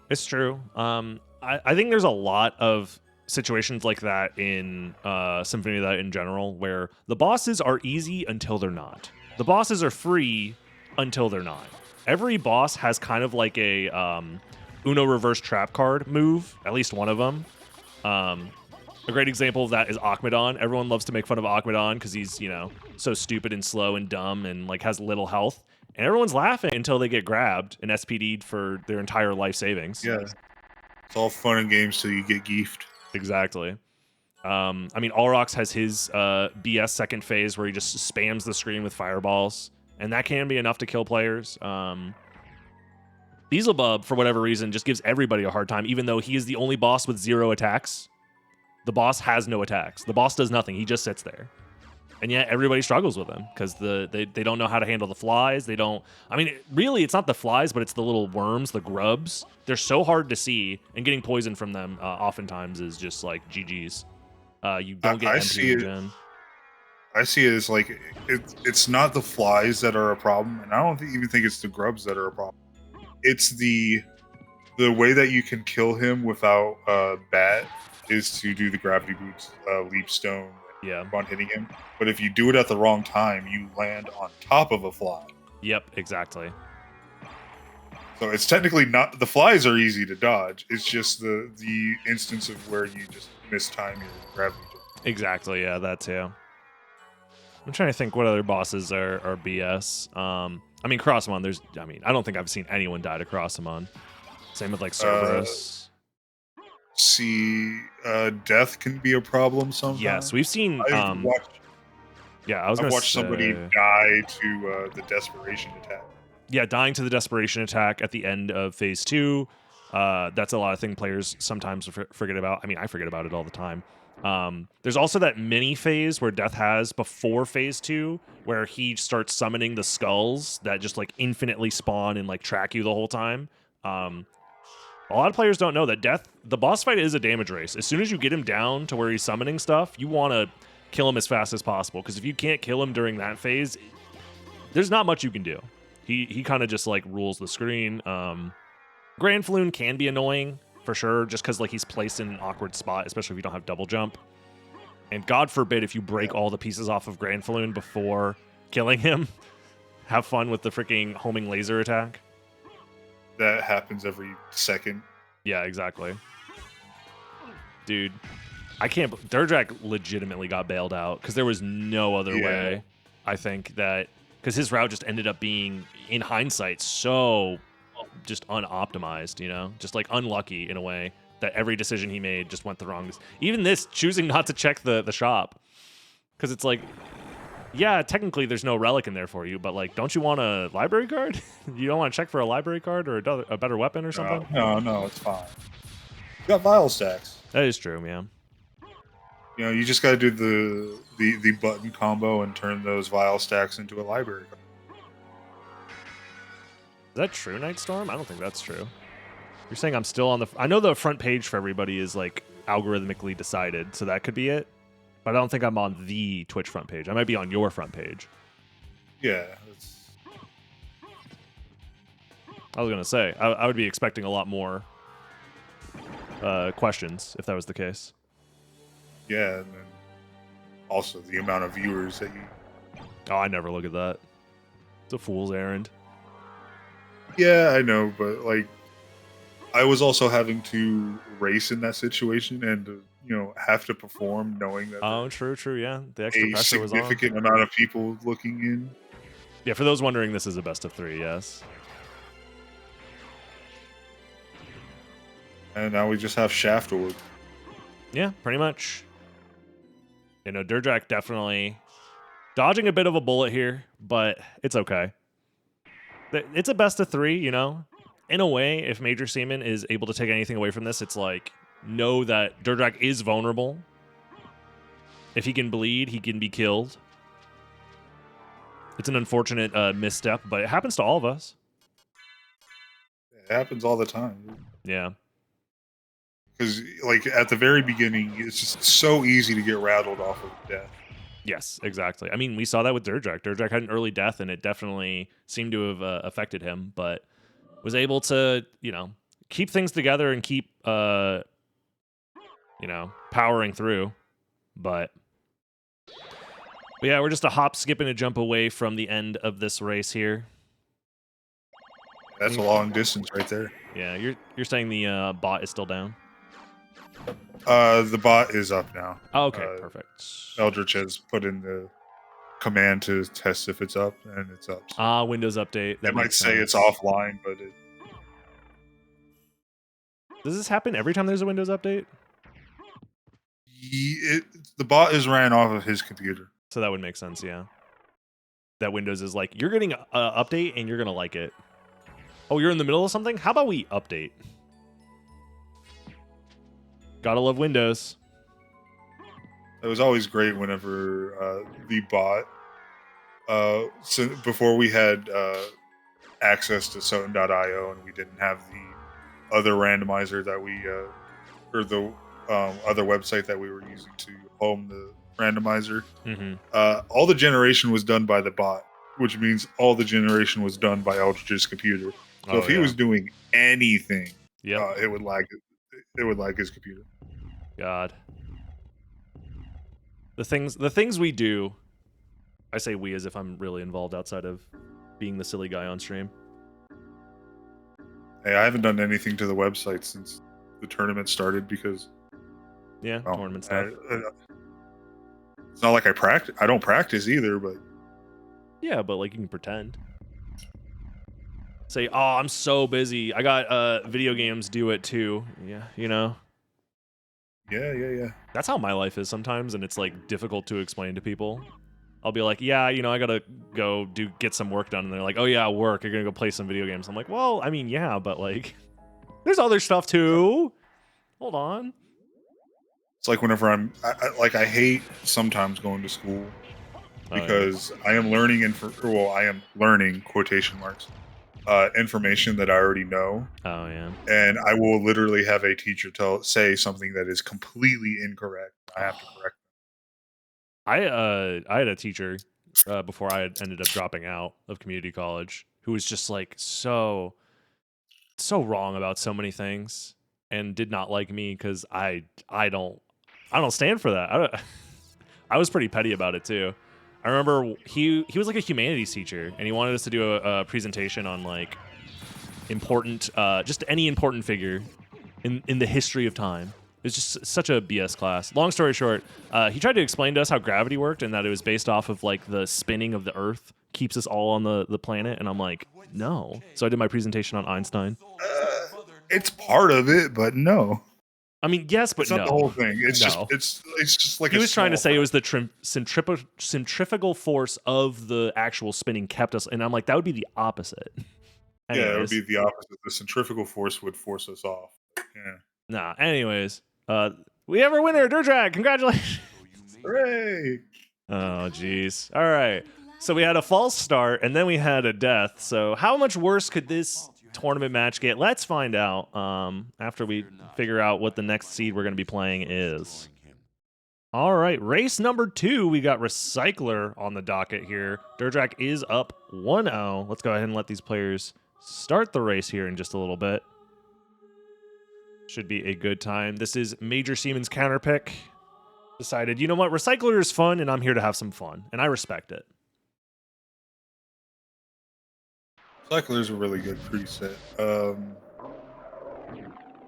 it's true. I think there's a lot of situations like that in Symphony of the Night in general, where the bosses are easy until they're not. The bosses are free until they're not. Every boss has kind of like a Uno reverse trap card move, at least one of them. A great example of that is Akmadon. Everyone loves to make fun of Akmadon because he's, so stupid and slow and dumb and like has little health. And everyone's laughing until they get grabbed and SPD'd for their entire life savings. Yeah. It's all fun and games till you get geefed. Exactly. I mean, Olrox has his BS second phase where he just spams the screen with fireballs and that can be enough to kill players. Beelzebub, for whatever reason, just gives everybody a hard time, even though he is the only boss with 0 attacks. The boss has no attacks. The boss does nothing. He just sits there. And yet everybody struggles with him because they don't know how to handle the flies. They don't. I mean, really, it's not the flies, but it's the little worms, the grubs. They're so hard to see, and getting poison from them oftentimes is just like GG's. You don't get MP regen. I see it as like it's not the flies that are a problem, and I don't even think it's the grubs that are a problem. It's the way that you can kill him without bat is to do the gravity boots, leap stone, on hitting him. But if you do it at the wrong time, you land on top of a fly. Yep, exactly. So it's technically not, the flies are easy to dodge. It's just the instance of where you just mistime your gravity jump. Exactly, yeah, that too. I'm trying to think what other bosses are BS. I mean, Crossamon, I don't think I've seen anyone die to Crossamon. Same with like Cerberus. Death can be a problem sometimes. Yes, we've seen. I've watched somebody die to the desperation attack. Yeah, dying to the desperation attack at the end of phase 2. That's a lot of things players sometimes forget about. I mean, I forget about it all the time. There's also that mini phase where Death has before phase 2, where he starts summoning the skulls that just like infinitely spawn and like track you the whole time. A lot of players don't know that the boss fight is a damage race. As soon as you get him down to where he's summoning stuff, you want to kill him as fast as possible, because if you can't kill him during that phase, there's not much you can do. He kind of just like rules the screen. Grand Floon can be annoying for sure, just because like he's placed in an awkward spot, especially if you don't have double jump. And God forbid if you break all the pieces off of Grand Floon before killing him. Have fun with the freaking homing laser attack. That happens every second. Yeah, exactly. Dude, I can't. Durdrak legitimately got bailed out because there was no other way. I think that because his route just ended up being, in hindsight, so just unoptimized, you know, just like unlucky in a way that every decision he made just went the wrong. Even this, choosing not to check the shop, because it's like, yeah, technically there's no relic in there for you, but like, don't you want a library card? You don't want to check for a library card or a better weapon or something? No, it's fine. You got vial stacks. That is true, yeah. You know, you just got to do the button combo and turn those vial stacks into a library card. Is that true, Nightstorm? I don't think that's true. You're saying I'm still on the... I know the front page for everybody is like algorithmically decided, so that could be it. But I don't think I'm on the Twitch front page. I might be on your front page. Yeah. I was going to say, I would be expecting a lot more questions if that was the case. Yeah, and then also the amount of viewers that you... Oh, I never look at that. It's a fool's errand. Yeah, I know, but like, I was also having to race in that situation and have to perform knowing that. Oh, true, yeah. The extra pressure was on. A significant amount of people looking in. Yeah, for those wondering, this is a best of 3. Yes. And now we just have Shaftwood. Yeah, pretty much. You know, Durdrak definitely dodging a bit of a bullet here, but it's okay. It's a best of 3, you know. In a way, if Major Seaman is able to take anything away from this, it's like, know that Durdrak is vulnerable. If he can bleed, he can be killed. It's an unfortunate misstep, but it happens to all of us. It happens all the time. Yeah. Because, like, at the very beginning, it's just so easy to get rattled off of death. Yes, exactly. I mean, we saw that with Durdrak. Durdrak had an early death, and it definitely seemed to have affected him, but was able to, keep things together and keep, powering through. But yeah, we're just a hop, skip, and a jump away from the end of this race here. That's a long distance right there. Yeah, you're saying the bot is still down? The bot is up now. Oh, okay, perfect. Eldritch has put in the command to test if it's up, and it's up. Windows update. They might say it's offline, but it... Does this happen every time there's a Windows update? The bot is ran off of his computer. So that would make sense, yeah. that Windows is like, you're getting an update and you're gonna like it. Oh, you're in the middle of something? How about we update? Gotta love Windows. It was always great whenever the bot, so before we had access to SotN.io and we didn't have the other randomizer that we, or the other website that we were using to home the randomizer. All the generation was done by the bot, which means all the generation was done by Aldridge's computer. So if he was doing anything, it would lag. It would lag his computer. God. The things we do, I say we as if I'm really involved outside of being the silly guy on stream. Hey, I haven't done anything to the website since the tournament started because tournament stuff. It's not like I practice. I don't practice either, but yeah, but like you can pretend. Say, oh, I'm so busy. I got video games due at 2. Yeah, you know. Yeah. That's how my life is sometimes, and it's like difficult to explain to people. I'll be like, yeah, you know, I gotta go get some work done, and they're like, oh yeah, work. You're gonna go play some video games. I'm like, well, I mean, yeah, but like, there's other stuff too. Hold on. It's like whenever I hate sometimes going to school because I am learning I am learning quotation marks information that I already know. Oh yeah. And I will literally have a teacher say something that is completely incorrect. I have to correct them. I had a teacher before I had ended up dropping out of community college who was just like so wrong about so many things and did not like me because I don't stand for that. I was pretty petty about it too. I remember he was like a humanities teacher, and he wanted us to do a presentation on like important, just any important figure in the history of time. It was just such a BS class. Long story short, he tried to explain to us how gravity worked and that it was based off of like the spinning of the Earth keeps us all on the planet, and I'm like, no. So I did my presentation on Einstein. It's part of it, but no. I mean, yes, but it's not the whole thing. It's just like he was trying to say it was the centrifugal force of the actual spinning kept us, and I'm like, that would be the opposite. Anyways. Yeah, it would be the opposite. The centrifugal force would force us off. Yeah. Nah. Anyways, we have our winner, Dirtrag. Congratulations! Hooray! Oh, jeez. All right. So we had a false start, and then we had a death. So how much worse could this tournament match get? Let's find out after we figure out what the next seed we're going to be playing is. All right, race number 2, we got Recycler on the docket here. Dirtrag is up 1-0. Let's go ahead and let these players start the race here in just a little bit. Should be a good time. This is Major Siemens counter pick. Decided, you know what, Recycler is fun, and I'm here to have some fun, and I respect it. Recycler's a really good preset.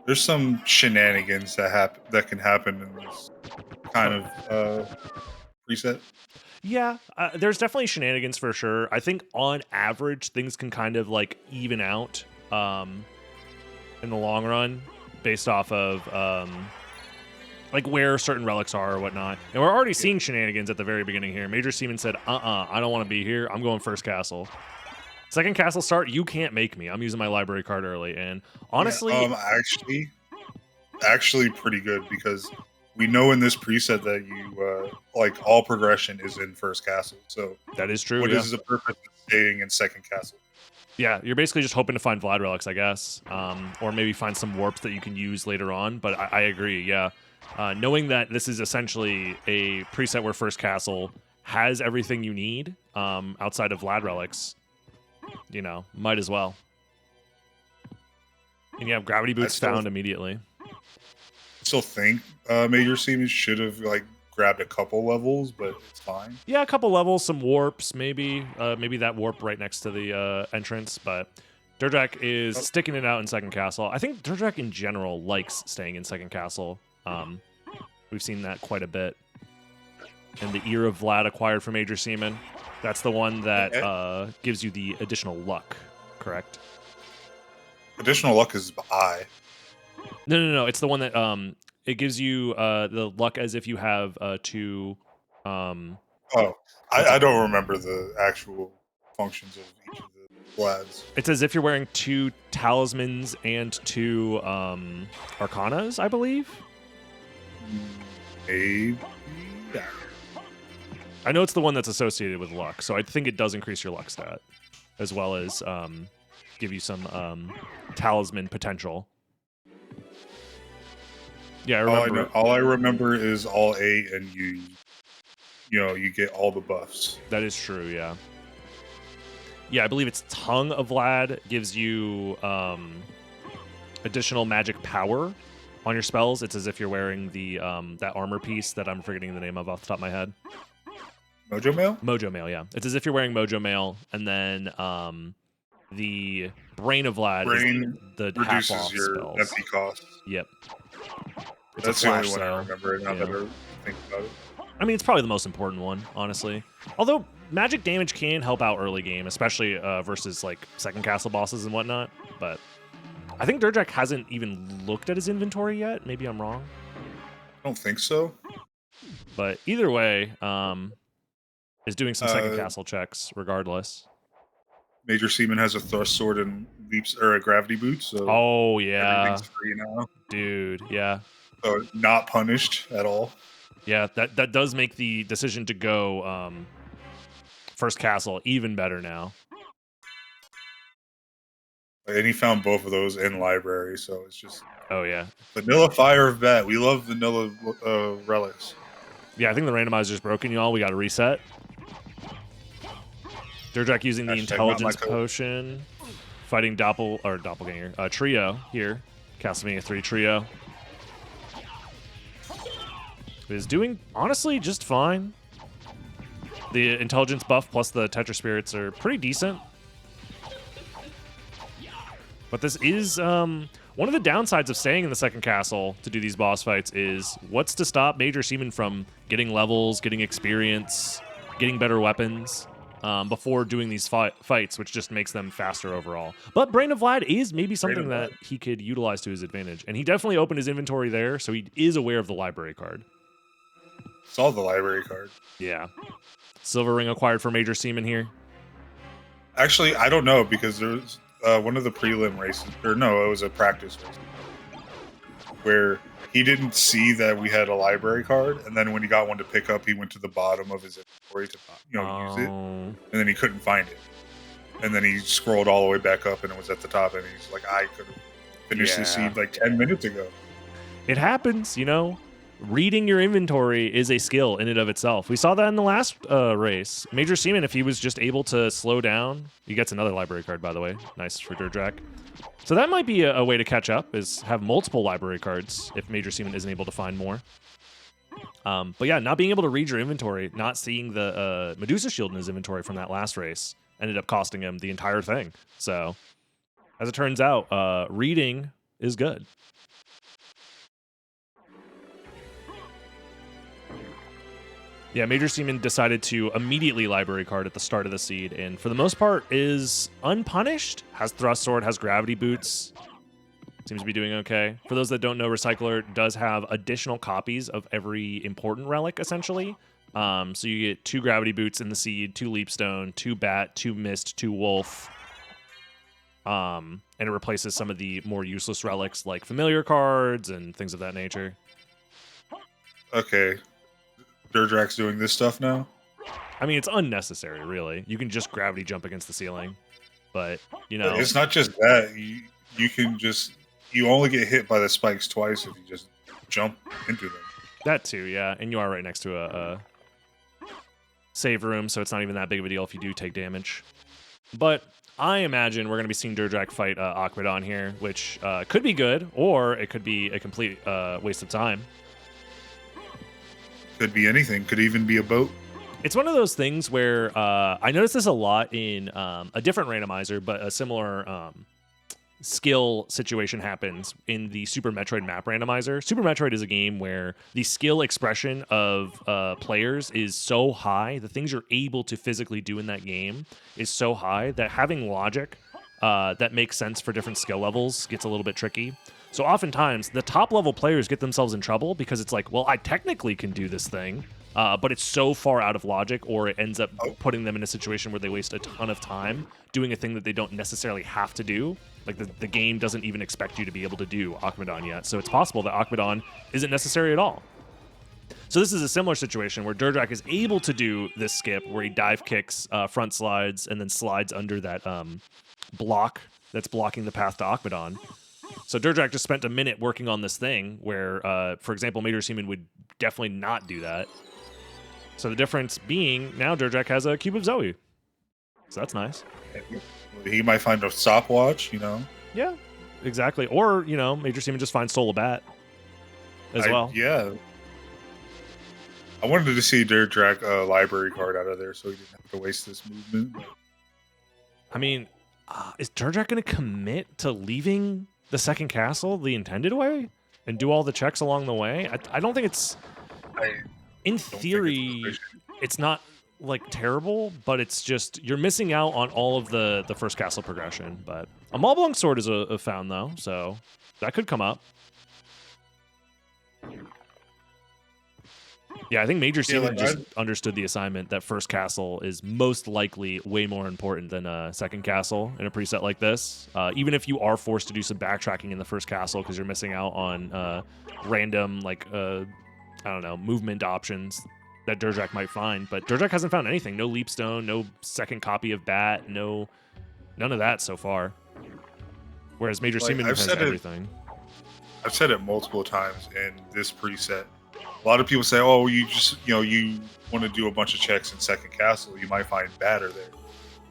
There's some shenanigans that can happen in this kind of preset. Yeah, there's definitely shenanigans for sure. I think on average, things can kind of like even out in the long run based off of like where certain relics are or whatnot. And we're already seeing shenanigans at the very beginning here. Major Siemens said, I don't want to be here. I'm going first castle. Second castle start, you can't make me. I'm using my library card early, and honestly, actually pretty good because we know in this preset that you like all progression is in first castle. So that is true. What is the purpose of staying in second castle? Yeah, you're basically just hoping to find Vlad relics, I guess, or maybe find some warps that you can use later on. But I agree. Yeah, knowing that this is essentially a preset where first castle has everything you need outside of Vlad relics. You know, might as well. And you have gravity boots found immediately. I still think Major Siemens should have like grabbed a couple levels, but it's fine. Yeah, a couple levels, some warps, maybe that warp right next to the entrance. But Dirtrag is sticking it out in second castle. I think Dirtrag in general likes staying in second castle. We've seen that quite a bit. And the Ear of Vlad acquired from Major Siemens. That's the one that gives you the additional luck, correct? Additional luck is I. No. It's the one that it gives you the luck as if you have two Oh, I don't remember the actual functions of each of the Vlads. It's as if you're wearing 2 talismans and 2 arcanas, I believe. Maybe. Yeah. I know it's the one that's associated with luck, so I think it does increase your luck stat, as well as give you some talisman potential. Yeah, I remember. All I remember is all 8, and you get all the buffs. That is true, yeah. Yeah, I believe it's Tongue of Vlad gives you additional magic power on your spells. It's as if you're wearing the that armor piece that I'm forgetting the name of off the top of my head. Mojo Mail? Mojo Mail, yeah. It's as if you're wearing Mojo Mail, and then the Brain of Vlad is the reduces half-off your spells. MP cost. Yep. It's That's a flash the only one I cell. remember. Now that I think about it. I mean, it's probably the most important one, honestly. Although magic damage can help out early game, especially versus like second castle bosses and whatnot. But I think Durdrak hasn't even looked at his inventory yet. Maybe I'm wrong. I don't think so. But either way, is doing some second castle checks regardless. Major Seaman has a thrust sword and leaps or a gravity boot, so Oh yeah, everything's free now. dude. Yeah, So not punished at all. yeah. That does make the decision to go first castle even better now. And he found both of those in library, so it's just Oh yeah. vanilla Fire of Bat. We love vanilla relics. Yeah, I think the randomizer's broken, y'all. We got to reset. Durdrak using the Hashtag intelligence not my code. potion, fighting doppelganger trio here. Castlevania 3 trio is doing honestly just fine. The intelligence buff plus the Tetra spirits are pretty decent. But this is one of the downsides of staying in the second castle to do these boss fights is what's to stop Major Seaman from getting levels, getting experience, getting better weapons before doing these fights, which just makes them faster overall. But Brain of Vlad is maybe something that he could utilize to his advantage. And he definitely opened his inventory there, so he is aware of the library card. Saw the library card. Yeah. Silver ring acquired for Major Seaman here. Actually, I don't know because there's one of the prelim races, or no, it was a practice race, where he didn't see that we had a library card, and then when he got one to pick up, he went to the bottom of his inventory to use it, and then he couldn't find it, and then he scrolled all the way back up, and it was at the top, and he's like, I could have finished this seed like 10 minutes ago. It happens, you know. Reading your inventory is a skill in and of itself. We saw that in the last race. Major Seaman, if he was just able to slow down, he gets another library card, by the way. Nice for Durdrak. So that might be a way to catch up, is have multiple library cards if Major Seaman isn't able to find more. But yeah, not being able to read your inventory, not seeing the Medusa shield in his inventory from that last race ended up costing him the entire thing. So as it turns out, reading is good. Yeah, Major Seaman decided to immediately library card at the start of the seed, and for the most part is unpunished. Has thrust sword, has gravity boots. Seems to be doing okay. For those that don't know, Recycler does have additional copies of every important relic, essentially. So you get 2 gravity boots in the seed, 2 leapstone, 2 bat, 2 mist, 2 wolf. And it replaces some of the more useless relics like familiar cards and things of that nature. Okay. Durdrak's doing this stuff now? I mean, it's unnecessary, really. You can just gravity jump against the ceiling. But, you know... It's not just that. You can just... You only get hit by the spikes twice if you just jump into them. That too, yeah. And you are right next to a save room, so it's not even that big of a deal if you do take damage. But I imagine we're going to be seeing Durdrak fight Akmadon here, which could be good, or it could be a complete waste of time. Could be anything. Could even be a boat. It's one of those things where I noticed this a lot in a different randomizer, but a similar skill situation happens in the Super Metroid map randomizer. Super Metroid is a game where the skill expression of players is so high, the things you're able to physically do in that game is so high that having logic that makes sense for different skill levels gets a little bit tricky. So oftentimes, the top level players get themselves in trouble because it's like, well, I technically can do this thing, but it's so far out of logic, or it ends up Oh. putting them in a situation where they waste a ton of time doing a thing that they don't necessarily have to do. Like the game doesn't even expect you to be able to do Akmadon yet, so it's possible that Akmadon isn't necessary at all. So this is a similar situation where Durdrak is able to do this skip where he dive kicks, front slides, and then slides under that block that's blocking the path to Akmadon. So Durdrak just spent a minute working on this thing where, for example, Major Seaman would definitely not do that. So the difference being now Durdrak has a Cube of Zoe. So that's nice. He might find a stopwatch, you know. Yeah, exactly. Or, you know, Major Seaman just finds Soul of Bat as well. Yeah. I wanted to see Durdrak library card out of there so he didn't have to waste this movement. I mean, is Durdrak going to commit to leaving the second castle the intended way and do all the checks along the way? I don't think it's... In theory, it's not like terrible, but it's just you're missing out on all of the first castle progression. But a Maulblung Sword is a found though, so that could come up. Yeah, I think Major Seaman just understood the assignment that first castle is most likely way more important than a second castle in a preset like this. Even if you are forced to do some backtracking in the first castle because you're missing out on random like I don't know, movement options that Durdrak might find, but Durdrak hasn't found anything. No Leapstone, no second copy of Bat, none of that so far. Whereas Major Seaman has everything. I've said it multiple times in this preset. A lot of people say, "Oh, you just you want to do a bunch of checks in second castle, you might find Bat or there,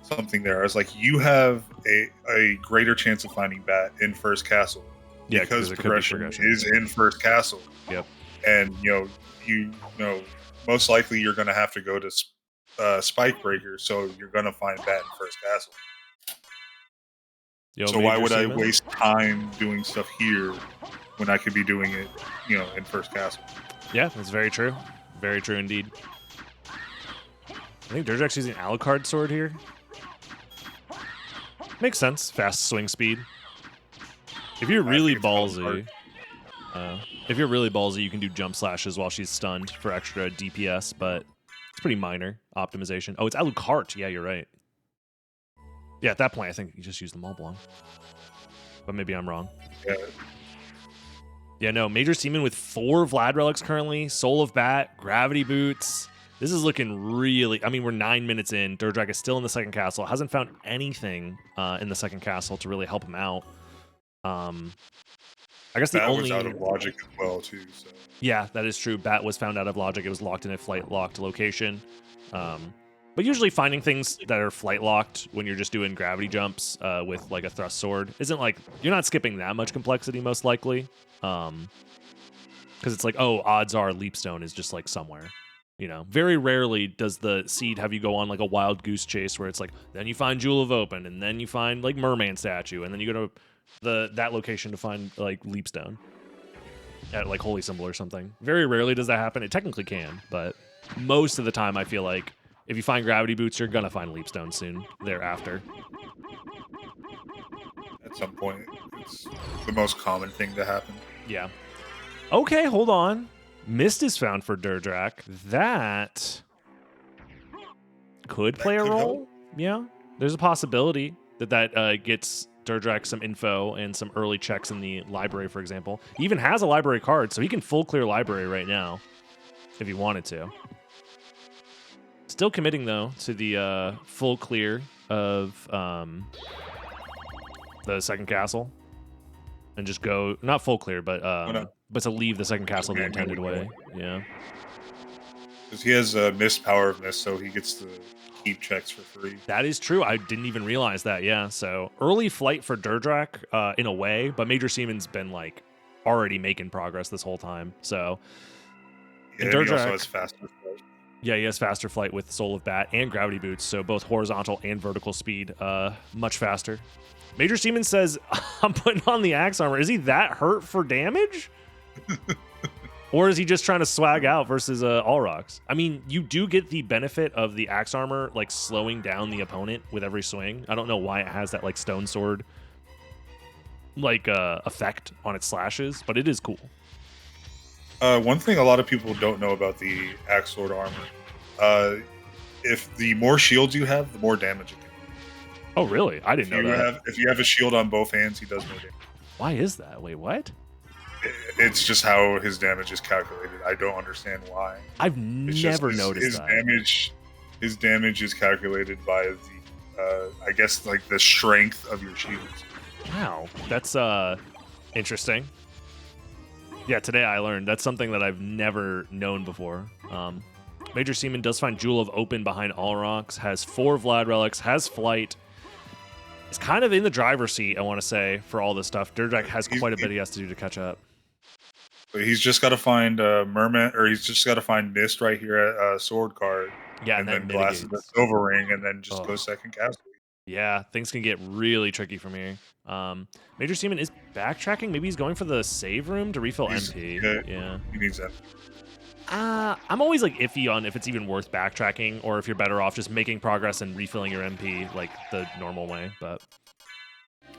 something there." I was like, you have a greater chance of finding Bat in first castle because progression is in first castle. Yep. And you know, most likely you're going to have to go to Spike Breaker, so you're going to find that in first castle. So why would I waste time doing stuff here when I could be doing it, in first castle? Yeah, that's very true. Very true indeed. I think Durdrak's using Alucard Sword here. Makes sense. Fast swing speed. If you're really ballsy. If you're really ballsy, you can do jump slashes while she's stunned for extra DPS, but it's pretty minor optimization. Oh, it's Alucard. Yeah, you're right. Yeah, at that point, I think you just use the Maulblung. But maybe I'm wrong. Yeah, no, Major Seaman with 4 Vlad relics currently, Soul of Bat, Gravity Boots. This is looking really... I mean, we're 9 minutes in. Durdrak is still in the second castle. Hasn't found anything in the second castle to really help him out. I guess the Bat only was out of logic as well too. So. Yeah, that is true. Bat was found out of logic. It was locked in a flight locked location. But usually finding things that are flight locked when you're just doing gravity jumps with like a thrust sword isn't like you're not skipping that much complexity most likely. Because it's like, oh, odds are Leapstone is just like somewhere. Very rarely does the seed have you go on like a wild goose chase where it's like then you find Jewel of Open and then you find like Merman statue and then you go to that location to find like Leapstone at like Holy Symbol or something. Very rarely does that happen. It technically can, but most of the time I feel like if you find Gravity Boots, you're gonna find Leapstone soon thereafter. At some point, it's the most common thing to happen. Yeah. Okay, hold on. Mist is found for Durdrak. That could play a role. Help. Yeah. There's a possibility that gets Durdrak some info and some early checks in the library, for example. He even has a library card, so he can full clear library right now if he wanted to. Still committing, though, to the full clear of the second castle. And just go, not full clear, but to leave the second castle the intended way. Yeah. Because he has a Mist, Power of Mist, so he gets to keep checks for free. That is true. I didn't even realize that. Yeah. So early flight for Durdrak in a way, but Major Seaman's been like already making progress this whole time. So Yeah, Durdrak, he also has faster flight. Yeah, he has faster flight with Soul of Bat and Gravity Boots, so both horizontal and vertical speed much faster. Major Seaman says, I'm putting on the axe armor. Is he that hurt for damage? Or is he just trying to swag out versus All Rocks? I mean, you do get the benefit of the axe armor like slowing down the opponent with every swing. I don't know why it has that like stone sword like effect on its slashes, but it is cool. One thing a lot of people don't know about the axe sword armor, if the more shields you have, the more damage it can do. Oh, really? I didn't know that. If you have a shield on both hands, he does more damage. Why is that? Wait, what? It's just how his damage is calculated. I don't understand why. I've It's just never noticed that. His damage is calculated by the, I guess, like the strength of your shields. Wow, that's interesting. Yeah, today I learned that's something that I've never known before. Major Seaman does find Jewel of Open behind all rocks, has 4 Vlad relics, has flight. Is kind of in the driver's seat, I want to say, for all this stuff. Dirtjack has quite a bit he has to do to catch up. But he's just got to find Merman, or he's just got to find Mist right here at Sword Card. Yeah, and then Blast the Silver Ring, and then just go second castle. Yeah, things can get really tricky from here. Major Seaman is backtracking. Maybe he's going for the save room to refill MP. Yeah. He needs that. I'm always like iffy on if it's even worth backtracking or if you're better off just making progress and refilling your MP like the normal way, but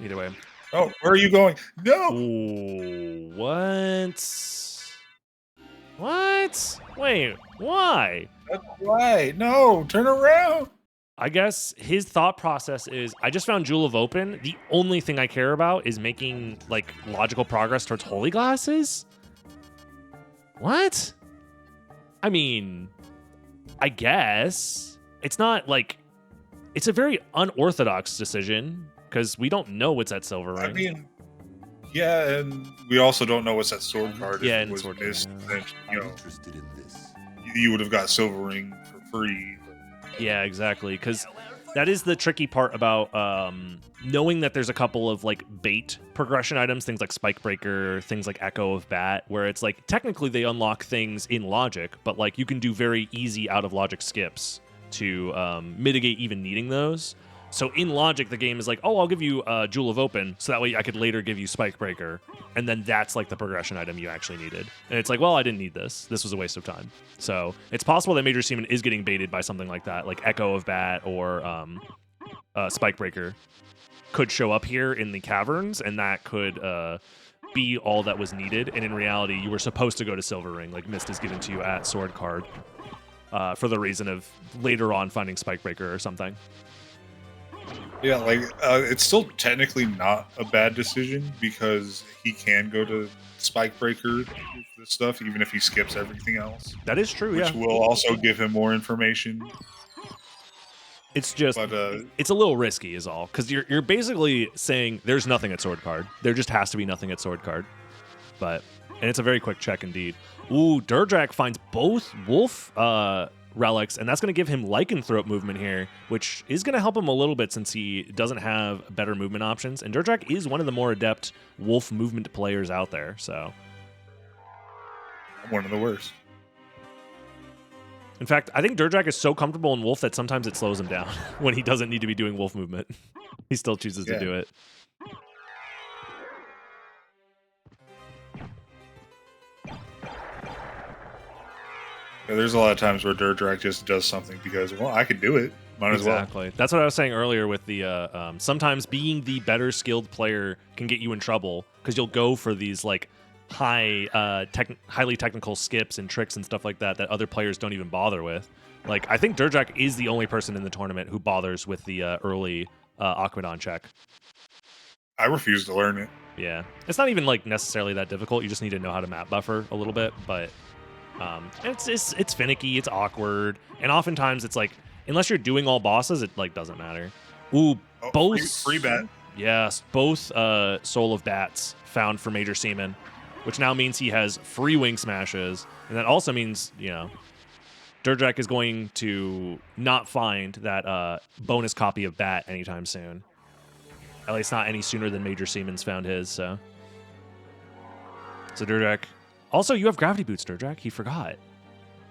either way. Oh, where are you going? No! Ooh, what? What? Wait, why? That's why. No, turn around. I guess his thought process is, I just found Jewel of Open. The only thing I care about is making, like, logical progress towards Holy Glasses? What? I mean, I guess. It's not, like... It's a very unorthodox decision, because we don't know what's at Silver Ring. I mean, yeah, and we also don't know what's at Sword Card. Yeah, if it was Sword missed, Card, then, you know, you would have got Silver Ring for free. Yeah, exactly, because that is the tricky part about knowing that there's a couple of like bait progression items, things like Spike Breaker, things like Echo of Bat, where it's like technically they unlock things in logic, but like you can do very easy out of logic skips to mitigate even needing those. So in logic, the game is like, oh, I'll give you Jewel of Open, so that way I could later give you Spike Breaker, and then that's like the progression item you actually needed. And it's like, well, I didn't need this. This was a waste of time. So it's possible that Major Seaman is getting baited by something like that, like Echo of Bat or Spike Breaker could show up here in the caverns, and that could be all that was needed. And in reality, you were supposed to go to Silver Ring, like Mist is given to you at Sword Card, for the reason of later on finding Spike Breaker or something. Yeah, like, it's still technically not a bad decision because he can go to Spike Breaker with this stuff, even if he skips everything else. That is true, which will also give him more information. It's just, it's a little risky is all, because you're basically saying there's nothing at Sword Card. There just has to be nothing at Sword Card. And it's a very quick check indeed. Ooh, Dirtjack finds both Wolf relics, and that's going to give him Lycanthrope movement here, which is going to help him a little bit since he doesn't have better movement options. And Dirtjack is one of the more adept Wolf movement players out there, so. One of the worst. In fact, I think Dirtjack is so comfortable in Wolf that sometimes it slows him down when he doesn't need to be doing Wolf movement. He still chooses to do it. Yeah, there's a lot of times where Dirtjack just does something because, well, I could do it. Might as well. Exactly. That's what I was saying earlier with the sometimes being the better skilled player can get you in trouble because you'll go for these like highly technical skips and tricks and stuff like that other players don't even bother with. Like, I think Dirtjack is the only person in the tournament who bothers with the early Aquadon check. I refuse to learn it. Yeah. It's not even like necessarily that difficult. You just need to know how to map buffer a little bit, but it's finicky, it's awkward, and oftentimes it's like, unless you're doing all bosses, it like doesn't matter. Ooh, both free bat. Yes, both Soul of Bats found for Major Seaman, which now means he has free wing smashes, and that also means, you know, Dirtjack is going to not find that bonus copy of Bat anytime soon. At least not any sooner than Major Seaman's found his. So Dirtjack. Also, you have Gravity Boots, Dirtjack. He forgot.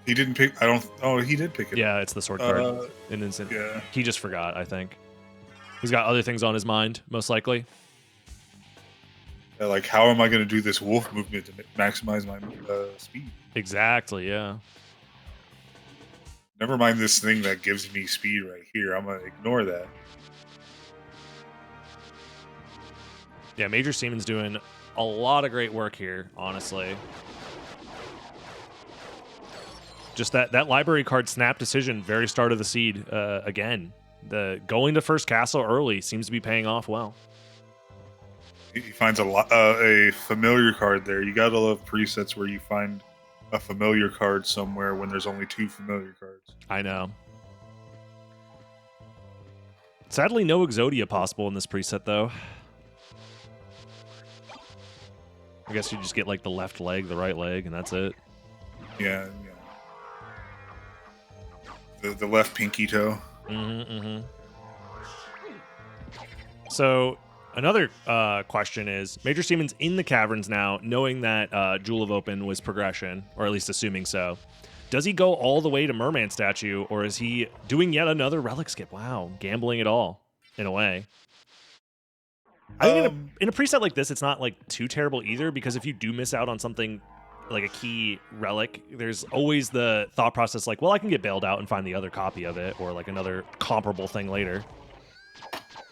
He didn't pick. I don't. Oh, he did pick it. Yeah, it's the sword card. An instant. Yeah. He just forgot, I think. He's got other things on his mind, most likely. Yeah, like, how am I going to do this wolf movement to maximize my speed? Exactly, yeah. Never mind this thing that gives me speed right here. I'm going to ignore that. Yeah, Major Seaman's doing a lot of great work here, honestly. Just that library card snap decision, very start of the seed. Again, the going to first castle early seems to be paying off well. He finds a familiar card there. You gotta love presets where you find a familiar card somewhere when there's only 2 familiar cards. I know. Sadly, no Exodia possible in this preset, though. I guess you just get like the left leg, the right leg, and that's it. Yeah. The left pinky toe. So another question is, Major Seaman's in the caverns now, knowing that Jewel of Open was progression, or at least assuming so. Does he go all the way to Merman Statue, or is he doing yet another relic skip? Wow, gambling it all, in a way. I think in a preset like this, it's not like too terrible either, because if you do miss out on something like a key relic, there's always the thought process like, well, I can get bailed out and find the other copy of it, or like another comparable thing later.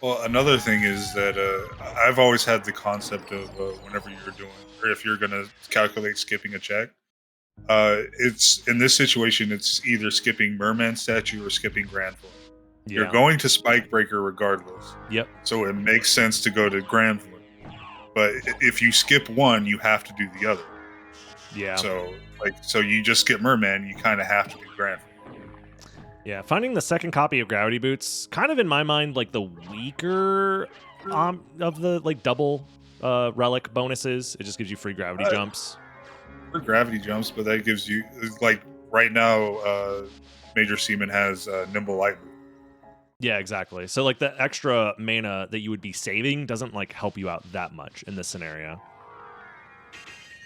Well, another thing is that I've always had the concept of whenever you're doing, or if you're going to calculate skipping a check, it's in this situation, it's either skipping Merman Statue or skipping Grand Flame. Yeah. You're going to Spike Breaker regardless. Yep. So it makes sense to go to Grand Flame. But if you skip one, you have to do the other. Yeah. So you just skip Merman, you kind of have to do Grand Flame. Yeah, finding the second copy of Gravity Boots, kind of in my mind, like the weaker of the like double relic bonuses. It just gives you free gravity jumps. For gravity jumps, but that gives you, like, right now, Major Seaman has Nimble Light Boot. Yeah, exactly. So like the extra mana that you would be saving doesn't like help you out that much in this scenario.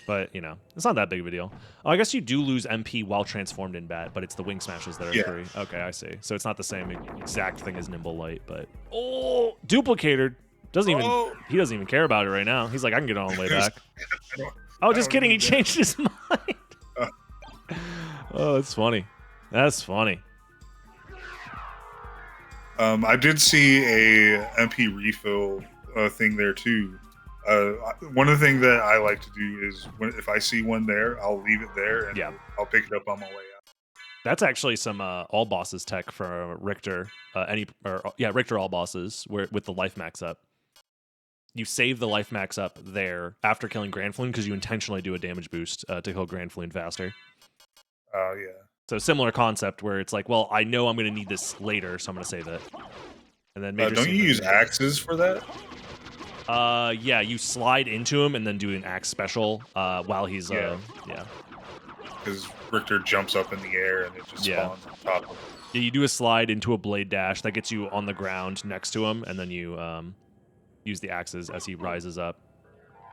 But, you know, it's not that big of a deal. Oh, I guess you do lose MP while transformed in bat, but it's the wing smashes that are free. Okay, I see. So it's not the same exact thing as Nimble Light, but... Oh, duplicated. He doesn't even care about it right now. He's like, I can get it on the way back. Oh, just kidding. He changed his mind. Oh, that's funny. That's funny. I did see a MP refill thing there too. One of the things that I like to do is if I see one there, I'll leave it there and I'll pick it up on my way out. That's actually some all bosses tech for Richter. Richter all bosses with the life max up. You save the life max up there after killing Grand Floon because you intentionally do a damage boost to kill Grand Floon faster. Oh, yeah. So similar concept where it's like, well, I know I'm going to need this later, so I'm going to save it. And then don't you use axes for that? Yeah, you slide into him and then do an axe special while he's Because Richter jumps up in the air and it just spawns on top of him. Yeah, you do a slide into a blade dash that gets you on the ground next to him, and then you use the axes as he rises up.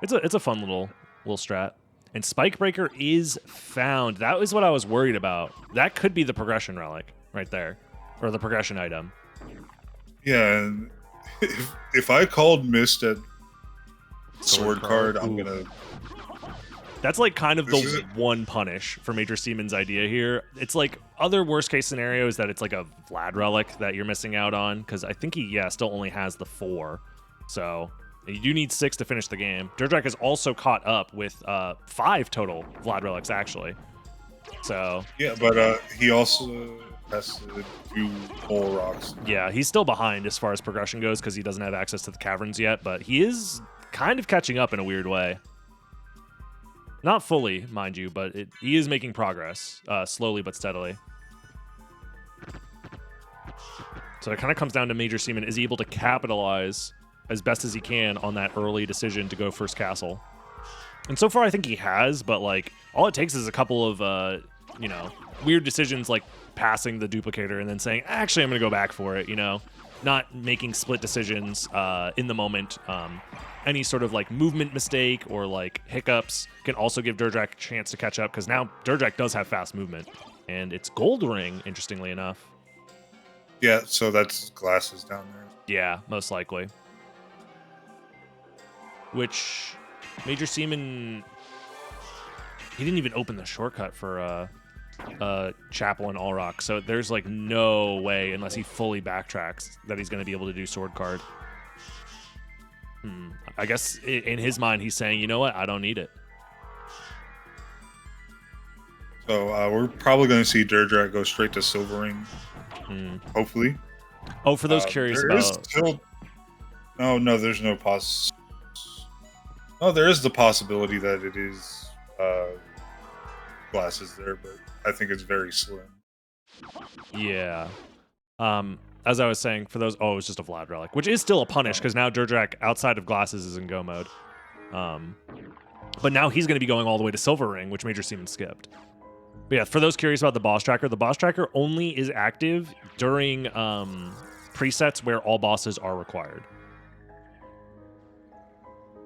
It's a fun little strat. And Spike Breaker is found. That was what I was worried about. That could be the progression relic right there, or the progression item. Yeah, and if I called Mist at Sword card, I'm gonna. That's like kind of the one punish for Major Seaman's idea here. It's like other worst case scenarios that it's like a Vlad relic that you're missing out on, because I think he still only has the 4. So you do need 6 to finish the game. Durdrak is also caught up with 5 total Vlad relics actually. So yeah, but he also has to do Pole Rocks. Yeah, he's still behind as far as progression goes because he doesn't have access to the caverns yet, but he is kind of catching up in a weird way. Not fully, mind you, but he is making progress, slowly but steadily. So it kind of comes down to Major Seaman. Is he able to capitalize as best as he can on that early decision to go first castle? And so far, I think he has, but like all it takes is a couple of, weird decisions like passing the duplicator and then saying, actually, I'm going to go back for it, not making split decisions in the moment. Any sort of like movement mistake or like hiccups can also give Durdrak a chance to catch up, because now Durdrak does have fast movement, and it's Gold Ring, interestingly enough. Yeah, so that's glasses down there. Yeah, most likely. Which Major Seaman, he didn't even open the shortcut for Chapel and Allrock, so there's like no way, unless he fully backtracks, that he's going to be able to do sword card. I guess in his mind, he's saying, you know what? I don't need it. So we're probably going to see Durdrak go straight to Silver Ring. Hopefully. Oh, for those curious there is about... still... No, there's no Oh, there is the possibility that it is glasses there, but I think it's very slim. Yeah. As I was saying, for those... Oh, it was just a Vlad Relic, which is still a punish, because now Durdrak, outside of glasses, is in go mode. But now he's going to be going all the way to Silver Ring, which Major Seaman skipped. But yeah, for those curious about the boss tracker only is active during presets where all bosses are required.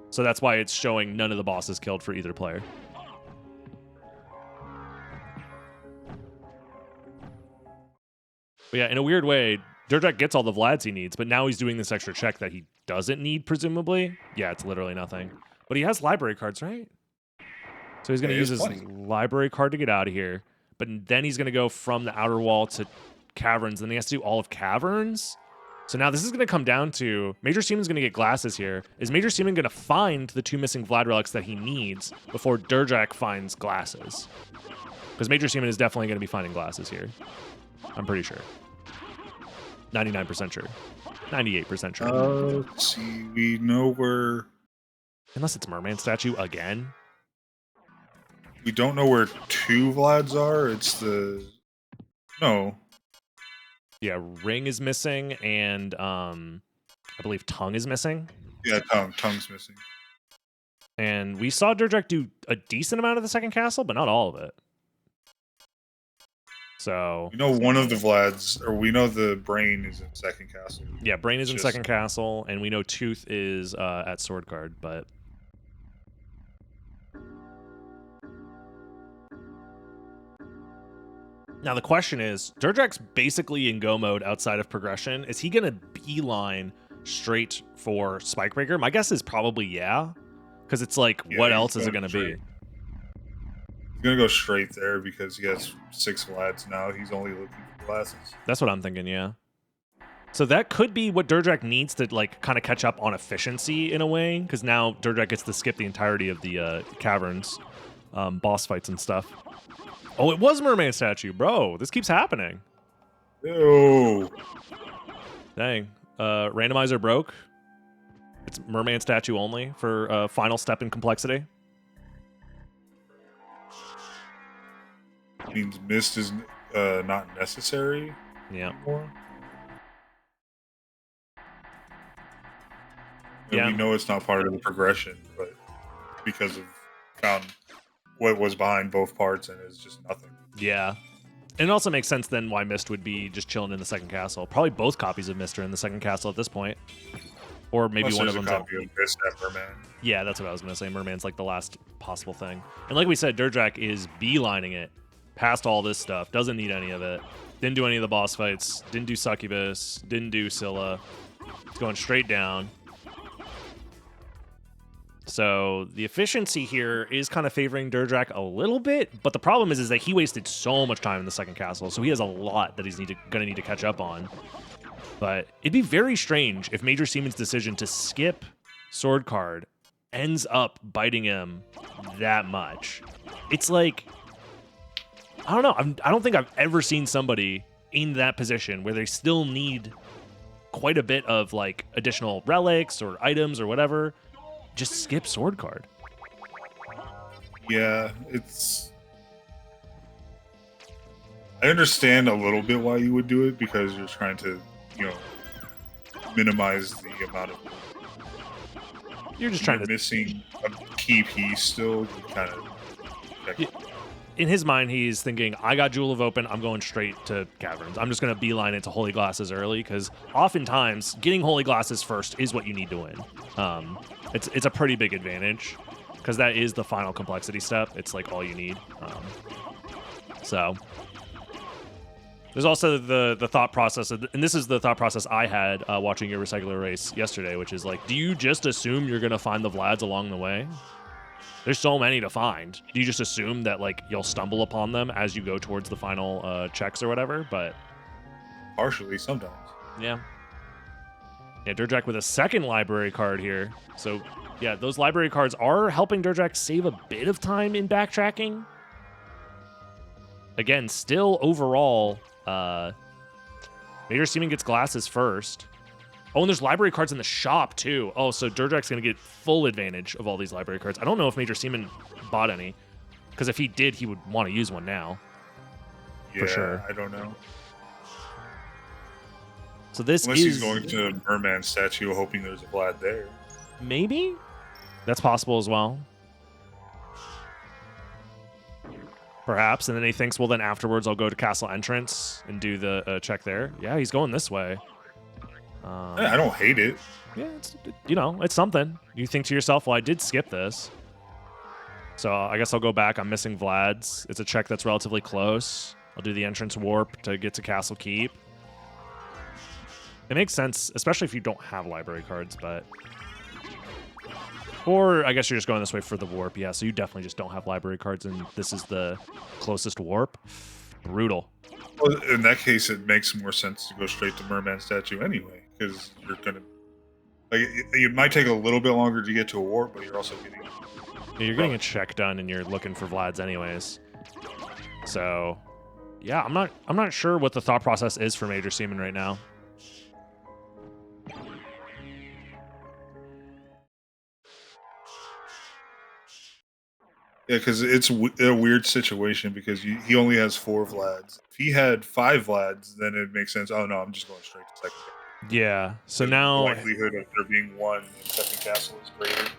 So that's why it's showing none of the bosses killed for either player. But yeah, in a weird way, Durdrak gets all the Vlads he needs, but now he's doing this extra check that he doesn't need, presumably. Yeah, it's literally nothing. But he has library cards, right? So he's going to use his library card to get out of here. But then he's going to go from the outer wall to Caverns. Then he has to do all of Caverns. So now this is going to come down to... Major Seaman's going to get glasses here. Is Major Seaman going to find the 2 missing Vlad relics that he needs before Durdrak finds glasses? Because Major Seaman is definitely going to be finding glasses here. I'm pretty sure. 99% sure. 98% sure. Let's see. We know where... Unless it's Merman Statue again. We don't know where 2 Vlads are. It's the... No. Yeah, Ring is missing, and I believe Tongue is missing. Yeah, Tongue's missing. And we saw Durdrak do a decent amount of the second castle, but not all of it. So... We know one of the Vlads, or we know the Brain is in second castle. Yeah, Brain is in second castle, and we know Tooth is at Sword Guard, but... Now the question is, Durdrak's basically in go mode outside of progression. Is he going to beeline straight for Spikebreaker? My guess is probably yeah, because it's like, yeah, what else is it going to be? He's going to go straight there because he has 6 Vlads now. He's only looking for glasses. That's what I'm thinking, yeah. So that could be what Durdrak needs to like kind of catch up on efficiency in a way, because now Durdrak gets to skip the entirety of the Caverns boss fights and stuff. Oh, it was Merman Statue, bro. This keeps happening. Ew. Dang. Randomizer broke. It's Merman Statue only for final step in complexity. Means Mist is not necessary anymore. And we know it's not part of the progression, but because of found what was behind both parts, and it's just nothing. Yeah. And it also makes sense then why Mist would be just chilling in the second castle. Probably both copies of Mist are in the second castle at this point. Or maybe unless one of them's them's a copy of Mist at Merman. Yeah, that's what I was going to say. Merman's like the last possible thing. And like we said, Durdrak is beelining it past all this stuff. Doesn't need any of it. Didn't do any of the boss fights. Didn't do Succubus. Didn't do Scylla. It's going straight down. So the efficiency here is kind of favoring Durdrak a little bit, but the problem is that he wasted so much time in the second castle, so he has a lot that he's going to need to catch up on. But it'd be very strange if Major Seaman's decision to skip Sword Card ends up biting him that much. It's like, I don't know. I don't think I've ever seen somebody in that position where they still need quite a bit of like additional relics or items or whatever. Just skip Sword Card. Yeah, it's... I understand a little bit why you would do it, because you're trying to, minimize the amount of... You're just trying to... missing a key piece still. You kind of... In his mind, he's thinking, I got Jewel of Open, I'm going straight to Caverns. I'm just going to beeline it to Holy Glasses early, because oftentimes, getting Holy Glasses first is what you need to win. It's a pretty big advantage, because that is the final complexity step. It's like all you need. So there's also the thought process, and this is the thought process I had watching your Recycler race yesterday, which is like, do you just assume you're going to find the Vlads along the way? There's so many to find. Do you just assume that like you'll stumble upon them as you go towards the final checks or whatever? But partially, sometimes. Yeah. Yeah, Durdrak with a second library card here. So yeah, those library cards are helping Durdrak save a bit of time in backtracking. again, still overall, Major Seaman gets glasses first. Oh, and there's library cards in the shop, too. Oh, so Durdrak's going to get full advantage of all these library cards. I don't know if Major Seaman bought any, because if he did, he would want to use one now. Yeah, for sure. I don't know. So this Unless is... he's going to Merman statue hoping there's a Vlad there. Maybe? That's possible as well. Perhaps. And then he thinks, well, then afterwards I'll go to Castle Entrance and do the check there. Yeah, he's going this way. I don't hate it. Yeah, it's, you know, it's something. You think to yourself, well, I did skip this. So I guess I'll go back. I'm missing Vlad's. It's a check that's relatively close. I'll do the entrance warp to get to Castle Keep. It makes sense, especially if you don't have library cards, but... Or I guess you're just going this way for the warp. Yeah, so you definitely just don't have library cards, and this is the closest warp. Brutal. Well, in that case, it makes more sense to go straight to Merman statue anyway, because you're gonna like it might take a little bit longer to get to a warp, but you're also getting You're getting a check done, and you're looking for Vlad's anyways. So, yeah, I'm not sure what the thought process is for Major Seaman right now. Yeah, because it's a weird situation because he only has 4 Vlads. If he had 5 Vlads, then it makes sense. Oh no, I'm just going straight to second. Yeah. So The now likelihood of there being 1 in second castle is greater.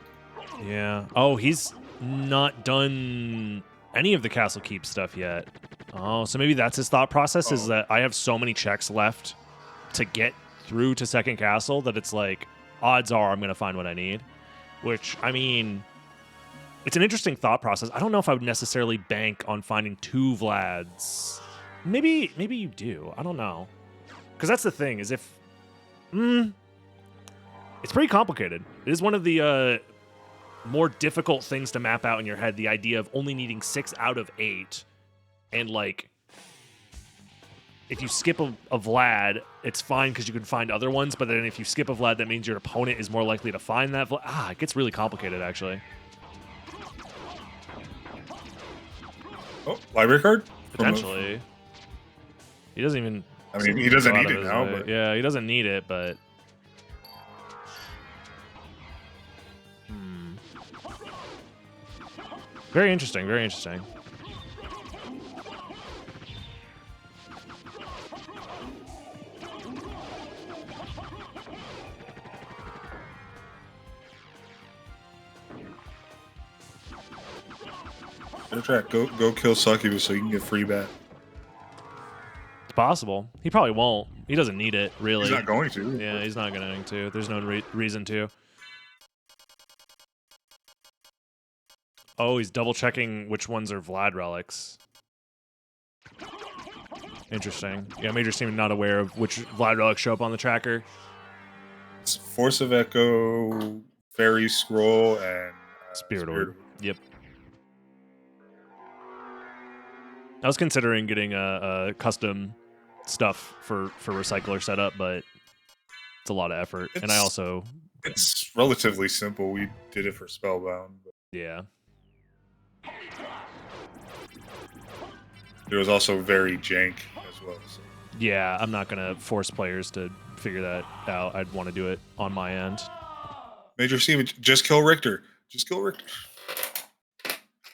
Yeah. Oh, he's not done any of the Castle Keep stuff yet. Oh, so maybe that's his thought process is that I have so many checks left to get through to second castle that it's like odds are I'm going to find what I need, which I mean, it's an interesting thought process. I don't know if I would necessarily bank on finding 2 Vlads. Maybe you do. I don't know. Because that's the thing is if it's pretty complicated. It is one of the more difficult things to map out in your head, the idea of only needing 6 out of 8. And, like, if you skip a Vlad, it's fine because you can find other ones. But then if you skip a Vlad, that means your opponent is more likely to find that Vlad. It gets really complicated, actually. Oh, library card? Potentially. He doesn't even... I mean, he doesn't go out need of it his now, way. but... Yeah, he doesn't need it, but... Very interesting, very interesting. Go kill Succubus so you can get free bat. It's possible. He probably won't. He doesn't need it, really. He's not going to. Yeah, he's not going to. There's no reason to. Oh, he's double checking which ones are Vlad relics. Interesting. Yeah, Major Seaman not aware of which Vlad relics show up on the tracker. It's Force of Echo, Fairy Scroll, and Spirit Orb. Yep. I was considering getting a custom stuff for recycler setup, but it's a lot of effort. And I also... It's relatively simple. We did it for Spellbound. But yeah. it was also very jank as well. So. Yeah, I'm not going to force players to figure that out. I'd want to do it on my end. Major Seaman, just kill Richter. Just kill Richter.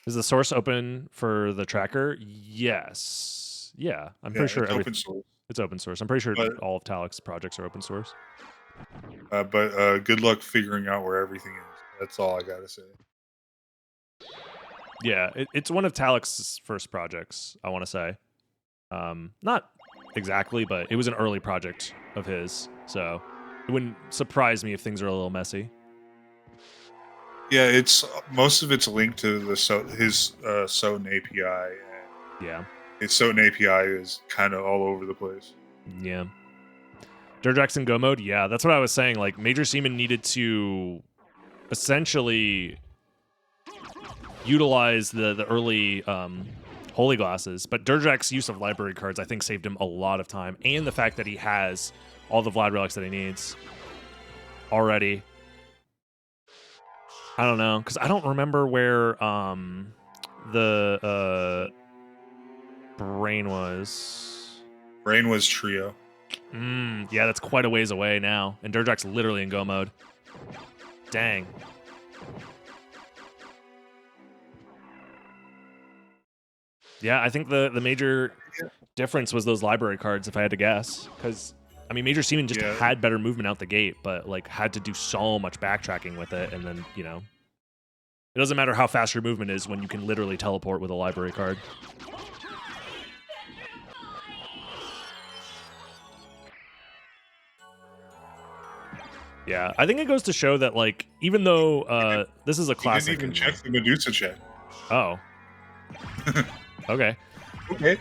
Is the source open for the tracker? Yes. Yeah, I'm pretty sure it's open source. It's open source. I'm pretty sure all of Talik's projects are open source. But good luck figuring out where everything is. That's all I gotta say. Yeah, it's one of Talik's first projects, I want to say. Not exactly, but it was an early project of his, so it wouldn't surprise me if things are a little messy. Yeah, it's most of it's linked to his SotN API. And yeah, his SotN API is kind of all over the place. Yeah. Durdrax in Go mode? Yeah, that's what I was saying. Like, Major Seaman needed to essentially utilize the early Holy Glasses, but Durdrax's use of library cards, I think, saved him a lot of time, and the fact that he has all the Vlad relics that he needs already. I don't know, because I don't remember where the Brain was? Brain was trio. Yeah, that's quite a ways away now. And Durdrak's literally in go mode. Dang. Yeah, I think the major difference was those library cards, if I had to guess. Because, I mean, Major Seaman just had better movement out the gate, but, like, had to do so much backtracking with it. And then, you know, it doesn't matter how fast your movement is when you can literally teleport with a library card. Yeah, I think it goes to show that, like, even though this is a classic... You didn't even check the Medusa check. Oh. Okay. Okay.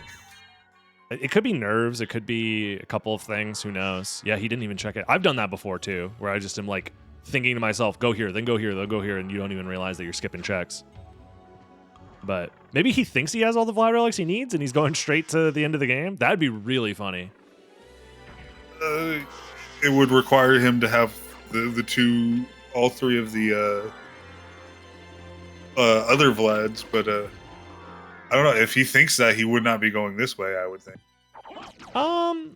It could be nerves. It could be a couple of things. Who knows? Yeah, he didn't even check it. I've done that before, too, where I just am, like, thinking to myself, go here, then go here, then go here, and you don't even realize that you're skipping checks. But maybe he thinks he has all the fly relics he needs, and he's going straight to the end of the game? That'd be really funny. It would require him to have all three of the other Vlads, but I don't know. If he thinks that, he would not be going this way, I would think.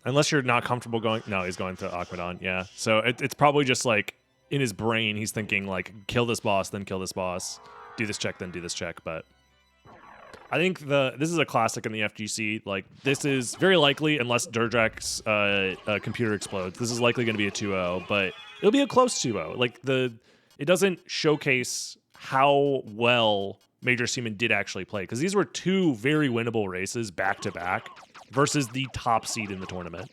Unless you're not comfortable going... No, he's going to Akmadon, yeah. So it's probably just, like, in his brain, he's thinking, like, kill this boss, then kill this boss. Do this check, then do this check, but... I think this is a classic in the FGC. Like, this is very likely, unless Durdrak's computer explodes, this is likely going to be a 2-0, but it'll be a close 2-0. Like, it doesn't showcase how well Major Seaman did actually play, because these were two very winnable races back-to-back versus the top seed in the tournament.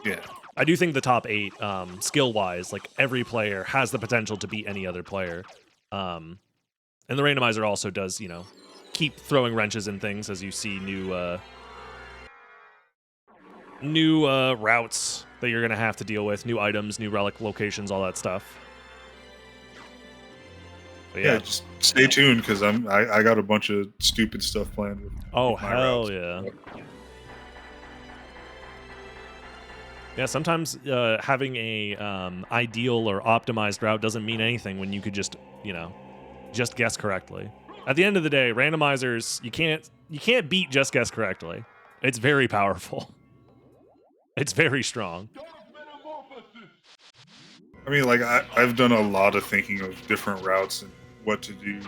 Yeah. I do think the top 8, skill-wise, like, every player has the potential to beat any other player. And the randomizer also does, you know, keep throwing wrenches in things as you see new routes that you're going to have to deal with, new items, new relic locations, all that stuff. But yeah, just stay tuned, because I got a bunch of stupid stuff planned. With my hell routes. Yeah. Yeah, sometimes having a ideal or optimized route doesn't mean anything when you could just, you know, just guess correctly. At the end of the day, randomizers, you can't beat just guess correctly. It's very powerful. It's very strong. I mean, like, I've done a lot of thinking of different routes and what to do.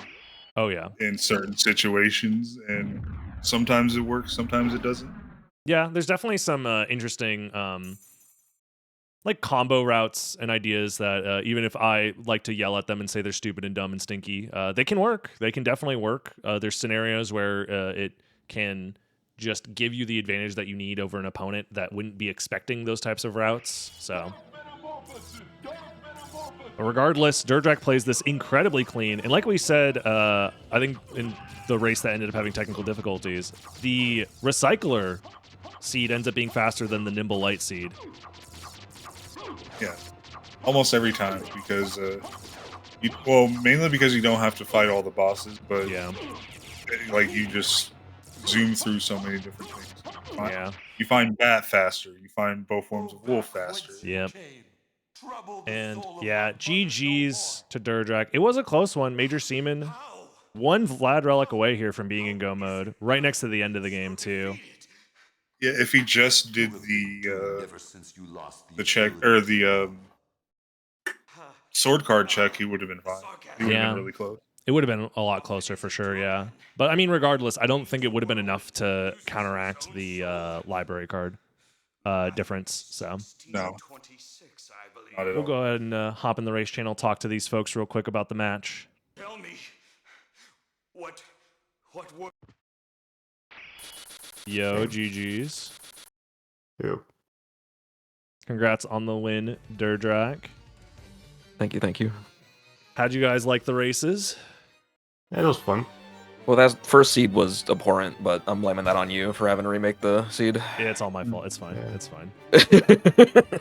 Oh, yeah. In certain situations, and sometimes it works, sometimes it doesn't. Yeah, there's definitely some interesting, like, combo routes and ideas that even if I like to yell at them and say they're stupid and dumb and stinky, they can work. They can definitely work. There's scenarios where it can just give you the advantage that you need over an opponent that wouldn't be expecting those types of routes. So, but regardless, Durdrak plays this incredibly clean. And like we said, I think in the race that ended up having technical difficulties, the Recycler seed ends up being faster than the Nimble Light seed. Yeah, almost every time, because mainly because you don't have to fight all the bosses, but yeah, like, you just zoom through so many different things. You find Bat faster, you find both forms of Wolf faster. Yep. And yeah, GG's to Durdrak. It was a close one. Major Seaman, one Vlad relic away here from being in go mode, right next to the end of the game too. Yeah, if he just did the check, or the sword card check, he would have been fine. He would have been really close. It would have been a lot closer for sure, yeah. But I mean, regardless, I don't think it would have been enough to counteract the library card difference. So no, we'll go ahead and hop in the race channel, talk to these folks real quick about the match. Tell me, what? Yo, GG's. Yep. Congrats on the win, Durdrak. Thank you. How'd you guys like the races? Yeah, it was fun. Well, that first seed was abhorrent, but I'm blaming that on you for having to remake the seed. Yeah, it's all my fault. It's fine. Yeah. It's fine.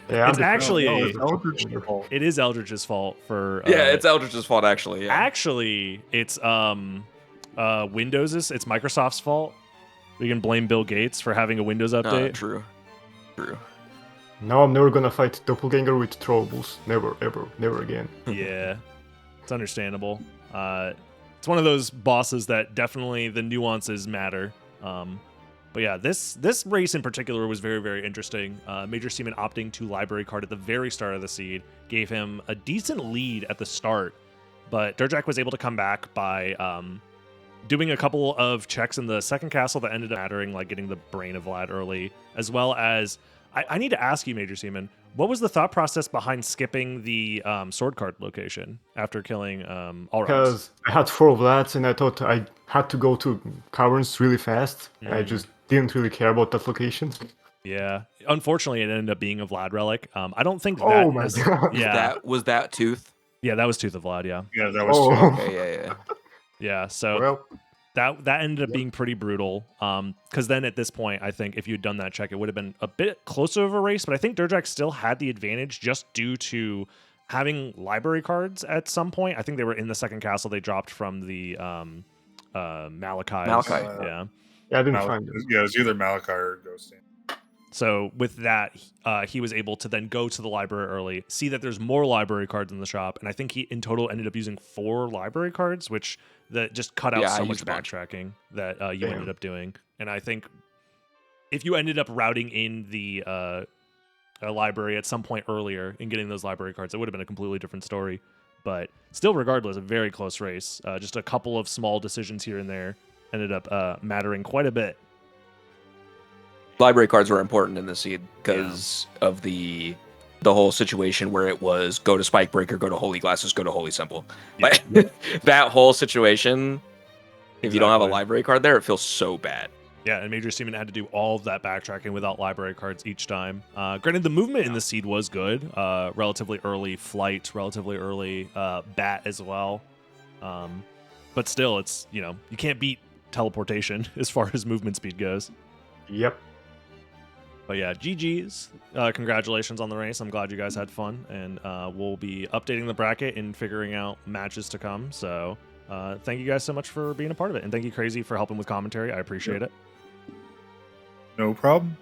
Yeah, it's actually it's Eldritch's fault. It is Eldritch's fault for. Yeah, it's Eldritch's fault actually. Yeah. Actually, it's Windows's. It's Microsoft's fault. We can blame Bill Gates for having a Windows update. True. Now I'm never gonna fight Doppelganger with Troubles. Never, ever, never again. Yeah, it's understandable. It's one of those bosses that definitely the nuances matter. But yeah, this race in particular was very, very interesting. Major Seaman opting to library card at the very start of the seed gave him a decent lead at the start, but Dirtjack was able to come back by doing a couple of checks in the second castle that ended up mattering, like getting the Brain of Vlad early, as well as I need to ask you, Major Seaman, what was the thought process behind skipping the sword card location after killing Allrods? Because I had 4 Vlads and I thought I had to go to caverns really fast. And I just didn't really care about that location. Yeah, unfortunately, it ended up being a Vlad relic. I don't think that. Oh my god! Yeah, Was that Tooth? yeah, that was Tooth of Vlad. Yeah, Yeah, that was Oh. too. Okay, yeah. yeah. So Well, that ended up being pretty brutal. Because then at this point, I think if you'd done that check, it would have been a bit closer of a race. But I think Dirtjack still had the advantage just due to having library cards at some point. I think they were in the second castle. They dropped from the Malachi. Yeah. yeah, I didn't find it. Yeah, it was either Malachi or Ghost. So with that, he was able to then go to the library early, see that there's more library cards in the shop, and I think he in total ended up using 4 library cards, which that just cut out Yeah, so I much used a bunch. backtracking that you Damn. ended up doing. And I think if you ended up routing in the library at some point earlier and getting those library cards, it would have been a completely different story. But still, regardless, a very close race. Just a couple of small decisions here and there ended up mattering quite a bit. Library cards were important in the seed because of the whole situation where it was go to Spike Breaker, go to Holy Glasses, go to Holy Symbol. Yeah. Like, that whole situation, if you don't have a Exactly. library card there, it feels so bad. Yeah, and Major Seaman had to do all of that backtracking without library cards each time. Granted, the movement in the seed was good. Relatively early flight, relatively early bat as well. But still, it's, you can't beat teleportation as far as movement speed goes. Yep. But yeah, GG's. Congratulations on the race. I'm glad you guys had fun. And we'll be updating the bracket and figuring out matches to come. So thank you guys so much for being a part of it. And thank you, Crazy, for helping with commentary. I appreciate it. No problem.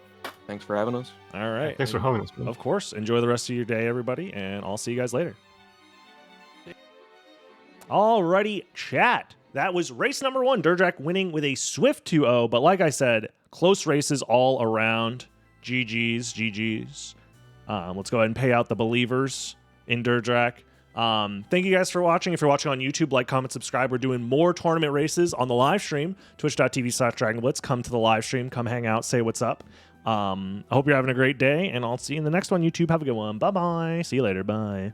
Thanks for having us. All right. Thanks for having us, man. Of course. Enjoy the rest of your day, everybody. And I'll see you guys later. Alrighty, chat. That was race number 1. Dirtjack winning with a swift 2-0. But like I said, close races all around. GG's. Let's go ahead and pay out the believers in Dirtjack. Thank you guys for watching. If you're watching on YouTube, like, comment, subscribe. We're doing more tournament races on the live stream, twitch.tv/DragonBlitz. Come to the live stream. Come hang out. Say what's up. I hope you're having a great day, and I'll see you in the next one, YouTube. Have a good one. Bye-bye. See you later. Bye.